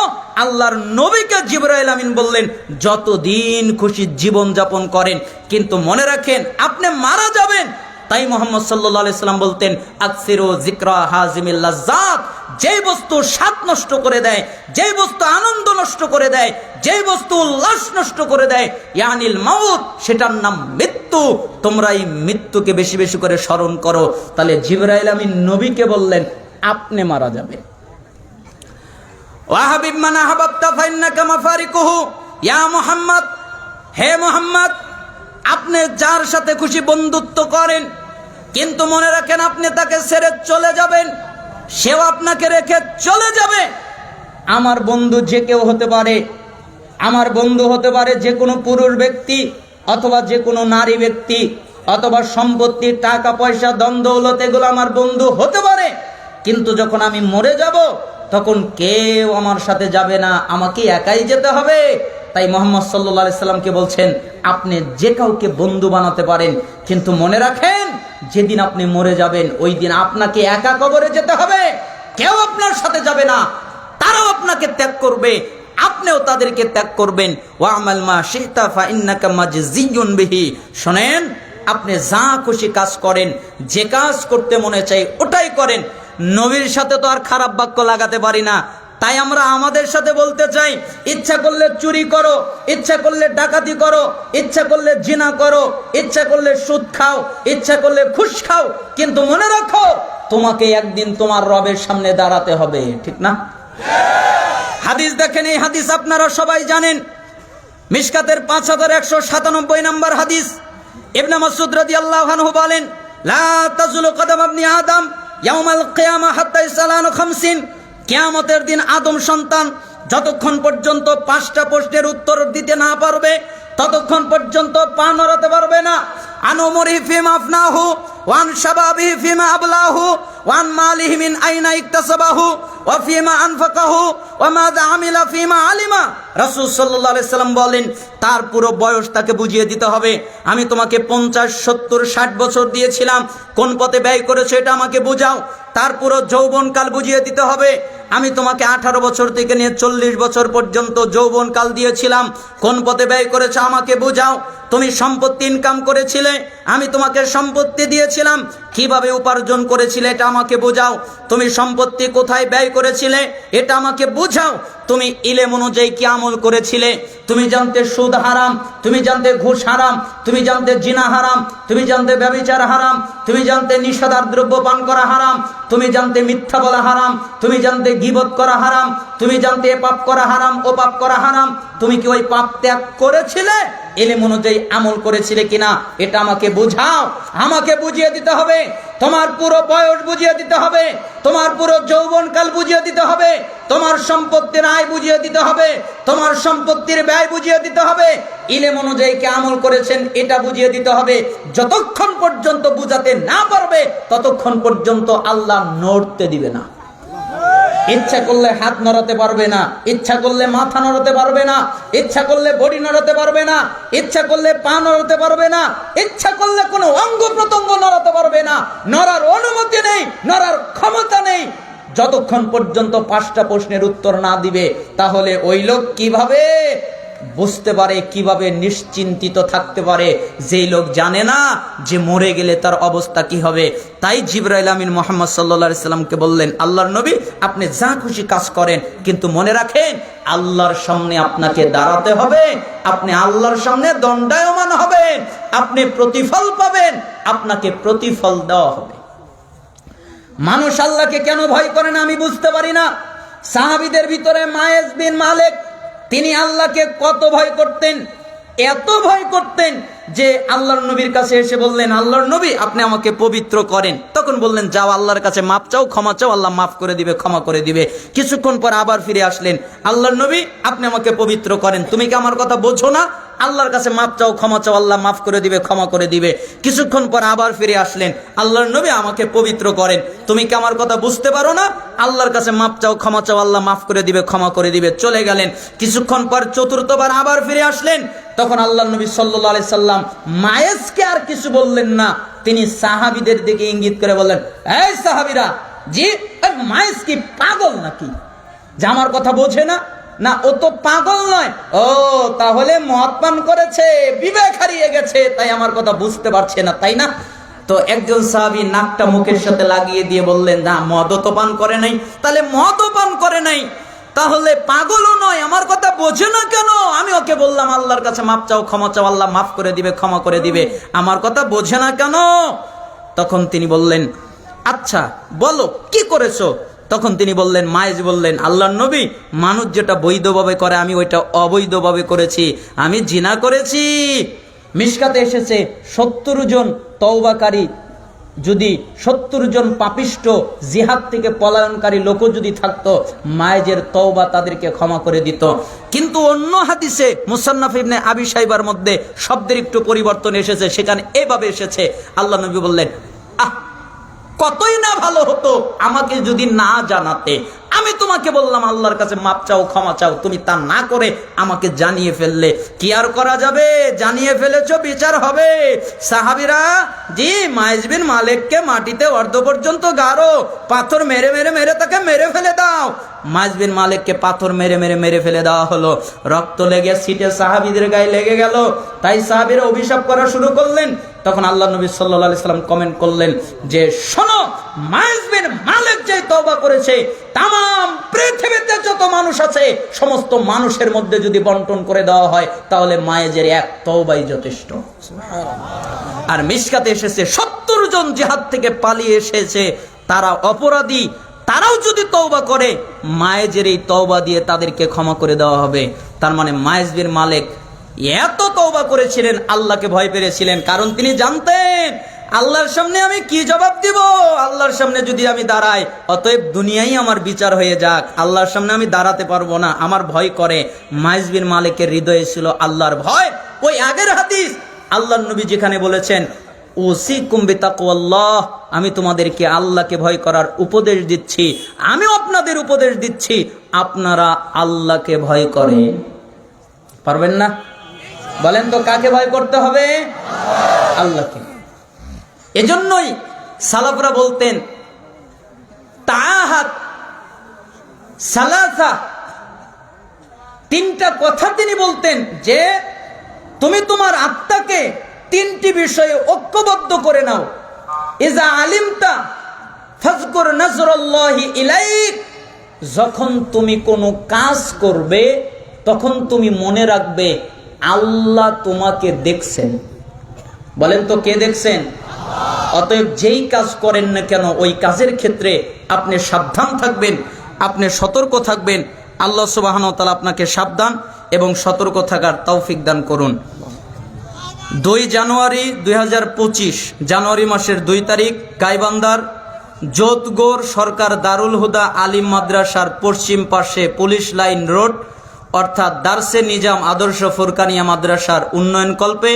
আল্লাহর নবীকে জিবরাইল আমিন বললেন, যতদিন খুশি জীবন যাপন করেন, কিন্তু মনে রাখেন আপনি মারা যাবেন। তাই মুহাম্মদ সাল্লাল্লাহু আলাইহি সাল্লাম বলতেন, আকসিরু যিকরা হাজিমিল লাজ্জাত, যেই বস্তু স্বাদ নষ্ট করে দেয়, যেই বস্তু আনন্দ নষ্ট করে দেয়, যেই বস্তু উল্লাস নষ্ট করে দেয়, ইয়ানিল মাউত, সেটার নাম মৃত্যু। তোমরা এই মৃত্যুকে বেশি বেশি করে স্মরণ করো। তাহলে জিবরাইল আমিন নবীকে বললেন, আপনি মারা যাবেন। ওয়া হাবিব মান আহাবাবতা ফাইন্নাকা মাফারিকুহু, ইয়া মুহাম্মদ, হে মুহাম্মদ, আপনি যার সাথে খুশি বন্ধুত্ব করেন, কিন্তু মনে রাখেন আপনি তাকে ছেড়ে চলে যাবেন, সেও আপনাকে রেখে চলে যাবে। আমার বন্ধু যে কেউ হতে পারে, আমার বন্ধু হতে পারে যে কোনো পুরুষ ব্যক্তি, অথবা যে কোনো নারী ব্যক্তি, অথবা সম্পত্তি, টাকা পয়সা, ধন দৌলত, এগুলো আমার বন্ধু হতে পারে। কিন্তু যখন আমি মরে যাব, তখন কেউ আমার সাথে যাবে না, আমাকে একাই যেতে হবে। তাই মুহাম্মদ সাল্লাল্লাহু আলাইহি সাল্লামকে বলছেন, আপনি যে কাউকে বন্ধু বানাতে পারেন, কিন্তু মনে রাখেন যেদিন আপনি মরে যাবেন, ওই দিন আপনাকে একা কবরে যেতে হবে। কেউ আপনার সাথে যাবে না, তারাও আপনাকে ত্যাগ করবে, আপনিও তাদেরকে ত্যাগ করবেন। ওয়া আমাল মা শিতা ফা ইন্নাকা মাজজিয়ুন বিহি, শুনেন, আপনি যা খুশি কাজ করেন, যে কাজ করতে মনে চাই ওটাই করেন। নবীর সাথে তো আর খারাপ বাক্য লাগাতে পারি না, তাই আমরা আমাদের সাথে বলতে চাই, ইচ্ছা করলে চুরি করো, ইচ্ছা করলে ডাকাতি করো, ইচ্ছা করলে জিনা করো, ইচ্ছা করলে সুদ খাও, ইচ্ছা করলে ঘুষ খাও, কিন্তু মনে রাখো তোমাকে একদিন তোমার রবের সামনে দাঁড়াতে হবে, ঠিক না? হাদিস দেখেন, এই হাদিস আপনারা সবাই জানেন, মিশকাতের 5197 নম্বর হাদিস। ইবনে মাসউদ রাদিয়াল্লাহু আনহু বলেন, লা তাজুলু কদম ইবনি আদম ইয়াউমাল কিয়ামা হাত্তা ইসআলানু 50, কিয়ামতের দিন আদম সন্তান যতক্ষণ পর্যন্ত 5টা প্রশ্নের উত্তর দিতে না পারবে, ততক্ষণ পর্যন্ত পা নড়াতে পারবে না। আন উমরিহি ফিমা আফনাহু ওয়ান শাবাবিহি ফিমা আবলাহু ওয়ান মালিহি মিন আইনা ইকতাসাবাহু ওয়া ফিমা আনফাকাহু ওয়া মাযা আমিলা ফিমা আলিমা। রাসূল সাল্লাল্লাহু আলাইহি সাল্লাম বলেন তার পুরো বয়স তাকে বুঝিয়ে দিতে হবে। আমি তোমাকে 50, 70, 60 বছর দিয়েছিলাম, কোন পথে ব্যয় করেছো এটা আমাকে বুঝাও। তার পুরো যৌবনকাল বুঝিয়ে দিতে হবে। আমি তোমাকে 18 বছর থেকে নিয়ে 40 বছর পর্যন্ত যৌবনকাল দিয়েছিলাম, কোন পথে ব্যয় করেছো আমাকে বুঝাও। তুমি সম্পত্তি ইনকাম করেছিলে, আমি তোমাকে সম্পত্তি দিয়েছিলাম, কিভাবে উপার্জন করেছিলে এটা আমাকে বোঝাও। তুমি সম্পত্তি কোথায় ব্যয় করেছিলে এটা আমাকে বুঝাও। তুমি ইলম অনুযায়ী কি আমল করেছিলে? তুমি জানতে সুদ হারাম, তুমি জানতে ঘুষ হারাম, তুমি জানতে জিনা হারাম, তুমি জানতে ব্যভিচার হারাম, তুমি জানতে নিষেধার দ্রব্য পান করা হারাম, তুমি জানতে মিথ্যা বলা হারাম, তুমি জানতে গীবত করা হারাম, তুমি জানতে এ পাপ করা হারাম, ও পাপ করা হারাম। তুমি কি ওই পাপ ত্যাগ করেছিলে? ইলম অনুযায়ী আমল করেছিলে কিনা এটা আমাকে বুঝাও। আমাকে বুঝিয়ে দিতে হবে। তোমার পুরো বয়স বুঝিয়ে দিতে হবে, তোমার পুরো যৌবনকাল বুঝিয়ে দিতে হবে, তোমার সম্পত্তির আয় বুঝিয়ে দিতে হবে, তোমার সম্পত্তির ব্যয় বুঝিয়ে দিতে হবে, ইলম অনুযায়ী কি আমল করেছেন এটা বুঝিয়ে দিতে হবে। যতক্ষণ পর্যন্ত বুঝাতে না পারবে ততক্ষণ পর্যন্ত আল্লাহ নড়তে দিবে না। ইচ্ছা করলে হাত নড়াতে পারবে না, ইচ্ছা করলে মাথা নড়াতে পারবে না, ইচ্ছা করলে বডি নড়াতে পারবে না, ইচ্ছা করলে পা নড়াতে পারবে না, ইচ্ছা করলে কোনো অঙ্গ প্রত্যঙ্গ নড়াতে পারবে না। নড়ার অনুমতি নেই, নড়ার ক্ষমতা নেই। যতক্ষণ পর্যন্ত 5টা প্রশ্নের উত্তর না দিবে তাহলে ওই লোক কিভাবে বুঝতে পারে, কিভাবে নিশ্চিন্তিত থাকতে পারে? যেই লোক জানে না যে মরে গেলে তার অবস্থা কি হবে। তাই জিবরাইল আমিন মুহাম্মদ সাল্লাল্লাহু আলাইহি সাল্লামকে বললেন, আল্লাহর নবী আপনি যা খুশি কাজ করেন, কিন্তু মনে রাখেন আল্লাহর সামনে আপনাকে দাঁড়াতে হবে, আপনি আল্লাহর সামনে দণ্ডায়মান হবেন, আপনি প্রতিফল পাবেন, আপনাকে প্রতিফল দেওয়া হবে। মানুষ আল্লাহকে কেন ভয় করে না আমি বুঝতে পারি না। সাহাবীদের ভিতরে মায়েজ বিন মালিক, তিনি আল্লাহকে কত ভয় করতেন, এত ভয় করতেন যে আল্লাহর নবীর কাছে এসে বললেন, আল্লাহর নবী আপনি আমাকে পবিত্র করেন। তখন বললেন, যাও আল্লাহর কাছে মাপ চাও, ক্ষমা চাও, আল্লাহ মাফ করে দিবে, ক্ষমা করে দিবে। কিছুক্ষণ পর আবার ফিরে আসলেন, আল্লাহর নবী আপনি আমাকে পবিত্র করেন। তুমি কি আমার কথা বোঝো না? আল্লাহর কাছে মাপ চাও, ক্ষমা চাও, আল্লাহ মাফ করে দিবে, ক্ষমা করে দিবে। কিছুক্ষণ পর আবার ফিরে আসলেন, আল্লাহর নবী আমাকে পবিত্র করেন। তুমি কি আমার কথা বুঝতে পারো না? আল্লাহর কাছে মাপ চাও, ক্ষমা চাও, আল্লাহ মাফ করে দিবে, ক্ষমা করে দিবে। চলে গেলেন। কিছুক্ষণ পর চতুর্থবার আবার ফিরে আসলেন। তখন আল্লাহর নবী সাল্লাল্লাহু আলাইহি সাল্লাম মায়েজকে আর কিছু বললেন না, তিনি সাহাবীদের দিকে ইঙ্গিত করে বললেন, এই সাহাবীরা, জি মায়েজ কি পাগল নাকি যে আমার কথা বোঝে না? না, ও তো পাগল নয়, ও তাহলে মদ পান করেছে, বিবেক হারিয়ে গেছে, তাই আমার কথা বুঝতে পারছে না, তাই না? তো একজন সাহাবী নাকটা মুখের সাথে লাগিয়ে দিয়ে বললেন, না মদও তো পান করে নাই। তাহলে মদও পান করে নাই, তাহলে পাগলও নয়, আমার কথা বোঝে না কেন? আমি ওকে বললাম আল্লাহর কাছে মাপ চাও, ক্ষমা চাও, আল্লাহ মাফ করে দিবে, ক্ষমা করে দিবে, আমার কথা বোঝে না কেন? তখন তিনি বললেন, আচ্ছা বলো কি করেছো? তখন তিনি বললেন, মায়েজ বললেন, আল্লাহর নবী মানুষ যেটা বৈধভাবে করে আমি ওইটা অবৈধভাবে করেছি, আমি জিনা করেছি। মিশকাতে এসেছে 70 জন তওবাকারী, যদি 70 জন পাপিষ্ট জিহাদ থেকে পলায়নকারী লোক যদি থাকতো, মায়েজের তওবা তাদেরকে ক্ষমা করে দিত। কিন্তু অন্য হাদিসে মুসান্নাফ ইবনে আবি শাইবার মধ্যে শব্দের একটু পরিবর্তন এসেছে, সেখানে এভাবে এসেছে, আল্লাহ নবী বললেন, আহ কতই না ভালো হতো আমাকে যদি না জানাতে। আমি তোমাকে বললাম আল্লাহর কাছে মাপ চাও, ক্ষমা চাও, তুমি তা না করে আমাকে জানিয়ে ফেললে। কি আর করা যাবে, জানিয়ে ফেলেছো, বিচার হবে। সাহাবীরা, জি মায়েজ বিন মালিককে মাটিতে অর্ধ পর্যন্ত গাড়ো, পাথর মেরে মেরে মেরে তাকে মেরে ফেলে দাও। মায়েজ বিন মালিককে পাথর মেরে মেরে মেরে ফেলে দেওয়া হলো। রক্ত লেগে সিটে সাহাবীদের গায়ে লেগে গেল। তাই সাহাবীরা অভিশাপ করা শুরু করলেন। তখন আল্লাহ নবী সাল্লাল্লাহু আলাইহি সাল্লাম কমেন্ট করলেন যে, শোনো, মায়েজ বিন মালিক যে তওবা করেছে, তামাম পৃথিবীতে যত মানুষ আছে সমস্ত মানুষের মধ্যে যদি বন্টন করে দেওয়া হয় তাহলে মায়েজের এক তওবাই যথেষ্ট। আর মিশকাতে এসেছে 70 জন জিহাদ থেকে পালিয়ে এসেছে, তারা অপরাধী, তারাও যদি তওবা করে মায়েজের এই তওবা দিয়ে তাদেরকে ক্ষমা করে দেওয়া হবে। তার মানে মায়েজ বিন মালিক এত তওবা করেছিলেন, আল্লাহকে ভয় পেয়েছিলেন, কারণ তিনি জানতেন আল্লাহর সামনে আমি কি জবাব দিব। আল্লাহর সামনে যদি আমি দাঁড়াই, অতএব দুনিয়াই আমার বিচার হয়ে যাক, আল্লাহর সামনে আমি দাঁড়াতে পারবো না, আমার ভয় করে। মায়েজ বিন মালিকের হৃদয়ে ছিল আল্লাহর ভয়। ওই আগের হাদিস আল্লাহর নবী যেখানে বলেছেন, উসিকুম বিতাকওয়াল্লাহ, আমি তোমাদেরকে আল্লাহকে ভয় করার উপদেশ দিচ্ছি। আমিও আপনাদের উপদেশ দিচ্ছি, আপনারা আল্লাহকে ভয় করেন। পারবেন না? বলেন তো কাকে ভয় করতে হবে? আল্লাহকে। এজন্যই সালাফরা বলতেন তাআহাত সালাসা, তিনটা কথা তিনি বলতেন যে তুমি তোমার আত্মাকে তিনটি বিষয়ে ঐক্যবদ্ধ করে নাও। ইজা আলিমতা ফাজকুর নাজরাল্লাহি ইলাইক, যখন তুমি কোনো কাজ করবে তখন তুমি মনে রাখবে আল্লাহ তোমাকে দেখছেন। বলেন তো কে দেখছেন? অতএব যেই কাজ করেন না কেন ওই কাজের ক্ষেত্রে আপনি সাবধান থাকবেন, আপনি সতর্ক থাকবেন। আল্লাহ সুবহানাহু ওয়া তাআলা আপনাকে সাবধান এবং সতর্ক থাকার তৌফিক দান করুন। 2 জানুয়ারি 2025, জানুয়ারি মাসের 2 তারিখ, গাইবান্ধার যোধগড় সরকার দারুল হুদা আলিম মাদ্রাসার পশ্চিম পাশে পুলিশ লাইন রোড অর্থাৎ দারসে নিজাম আদর্শ ফুরকানিয়া মাদ্রাসার উন্নয়নকল্পে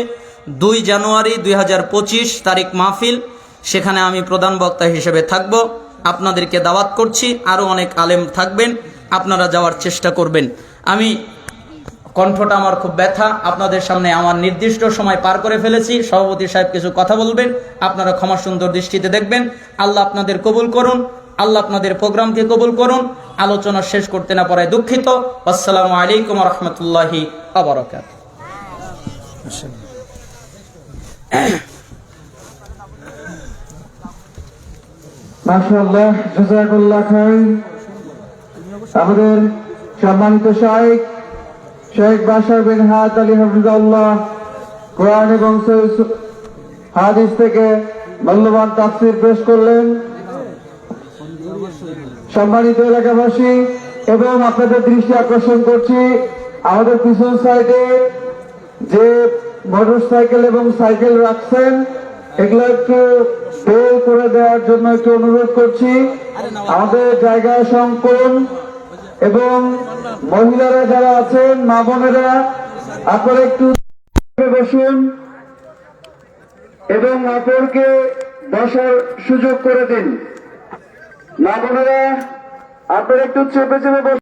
2 জানুয়ারি 2025 তারিখ মাহফিল। সেখানে আমি প্রধান বক্তা হিসেবে থাকব। আপনাদেরকে দাওয়াত করছি, আরও অনেক আলেম থাকবেন, আপনারা যাওয়ার চেষ্টা করবেন। আমি কণ্ঠটা আমার খুব ব্যথা, আপনাদের সামনে আমার নির্দিষ্ট সময় পার করে ফেলেছি। সভাপতি সাহেব কিছু কথা বলবেন, আপনারা ক্ষমা সুন্দর দৃষ্টিতে দেখবেন। আল্লাহ আপনাদের কবুল করুন, আল্লাহ আপনাদের প্রোগ্রামকে কবুল করুন। আলোচনা শেষ করতে না পারায় দুঃখিত। আসসালামু আলাইকুম ওয়া রাহমাতুল্লাহি ওয়া বারাকাতুহু। মাশাআল্লাহ, জাযাকাল্লাহ খাইর। আমাদের সম্মানিত শাইখ শেখ বাশার বিন হাদ আলী হাফিজাহুল্লাহ কোরআন এবং হাদিস থেকে মূল্যবান তাফসীর পেশ করলেন। সম্মানিত এলাকাবাসী এবং আপনাদের দৃষ্টি আকর্ষণ করছি, আমাদের পিছন সাইডে যে মোটরসাইকেল এবং সাইকেল রাখছেন এগুলো একটু বের করে দেওয়ার জন্য একটু অনুরোধ করছি। আমাদের জায়গা সংকলন এবং মহিলারা যারা আছেন, মা বোনেরা, আপনারা একটু বসুন এবং অপরকে বসার সুযোগ করে দিন। মা বোনেরা আপনারা একটু চেপে চেপে বসুন।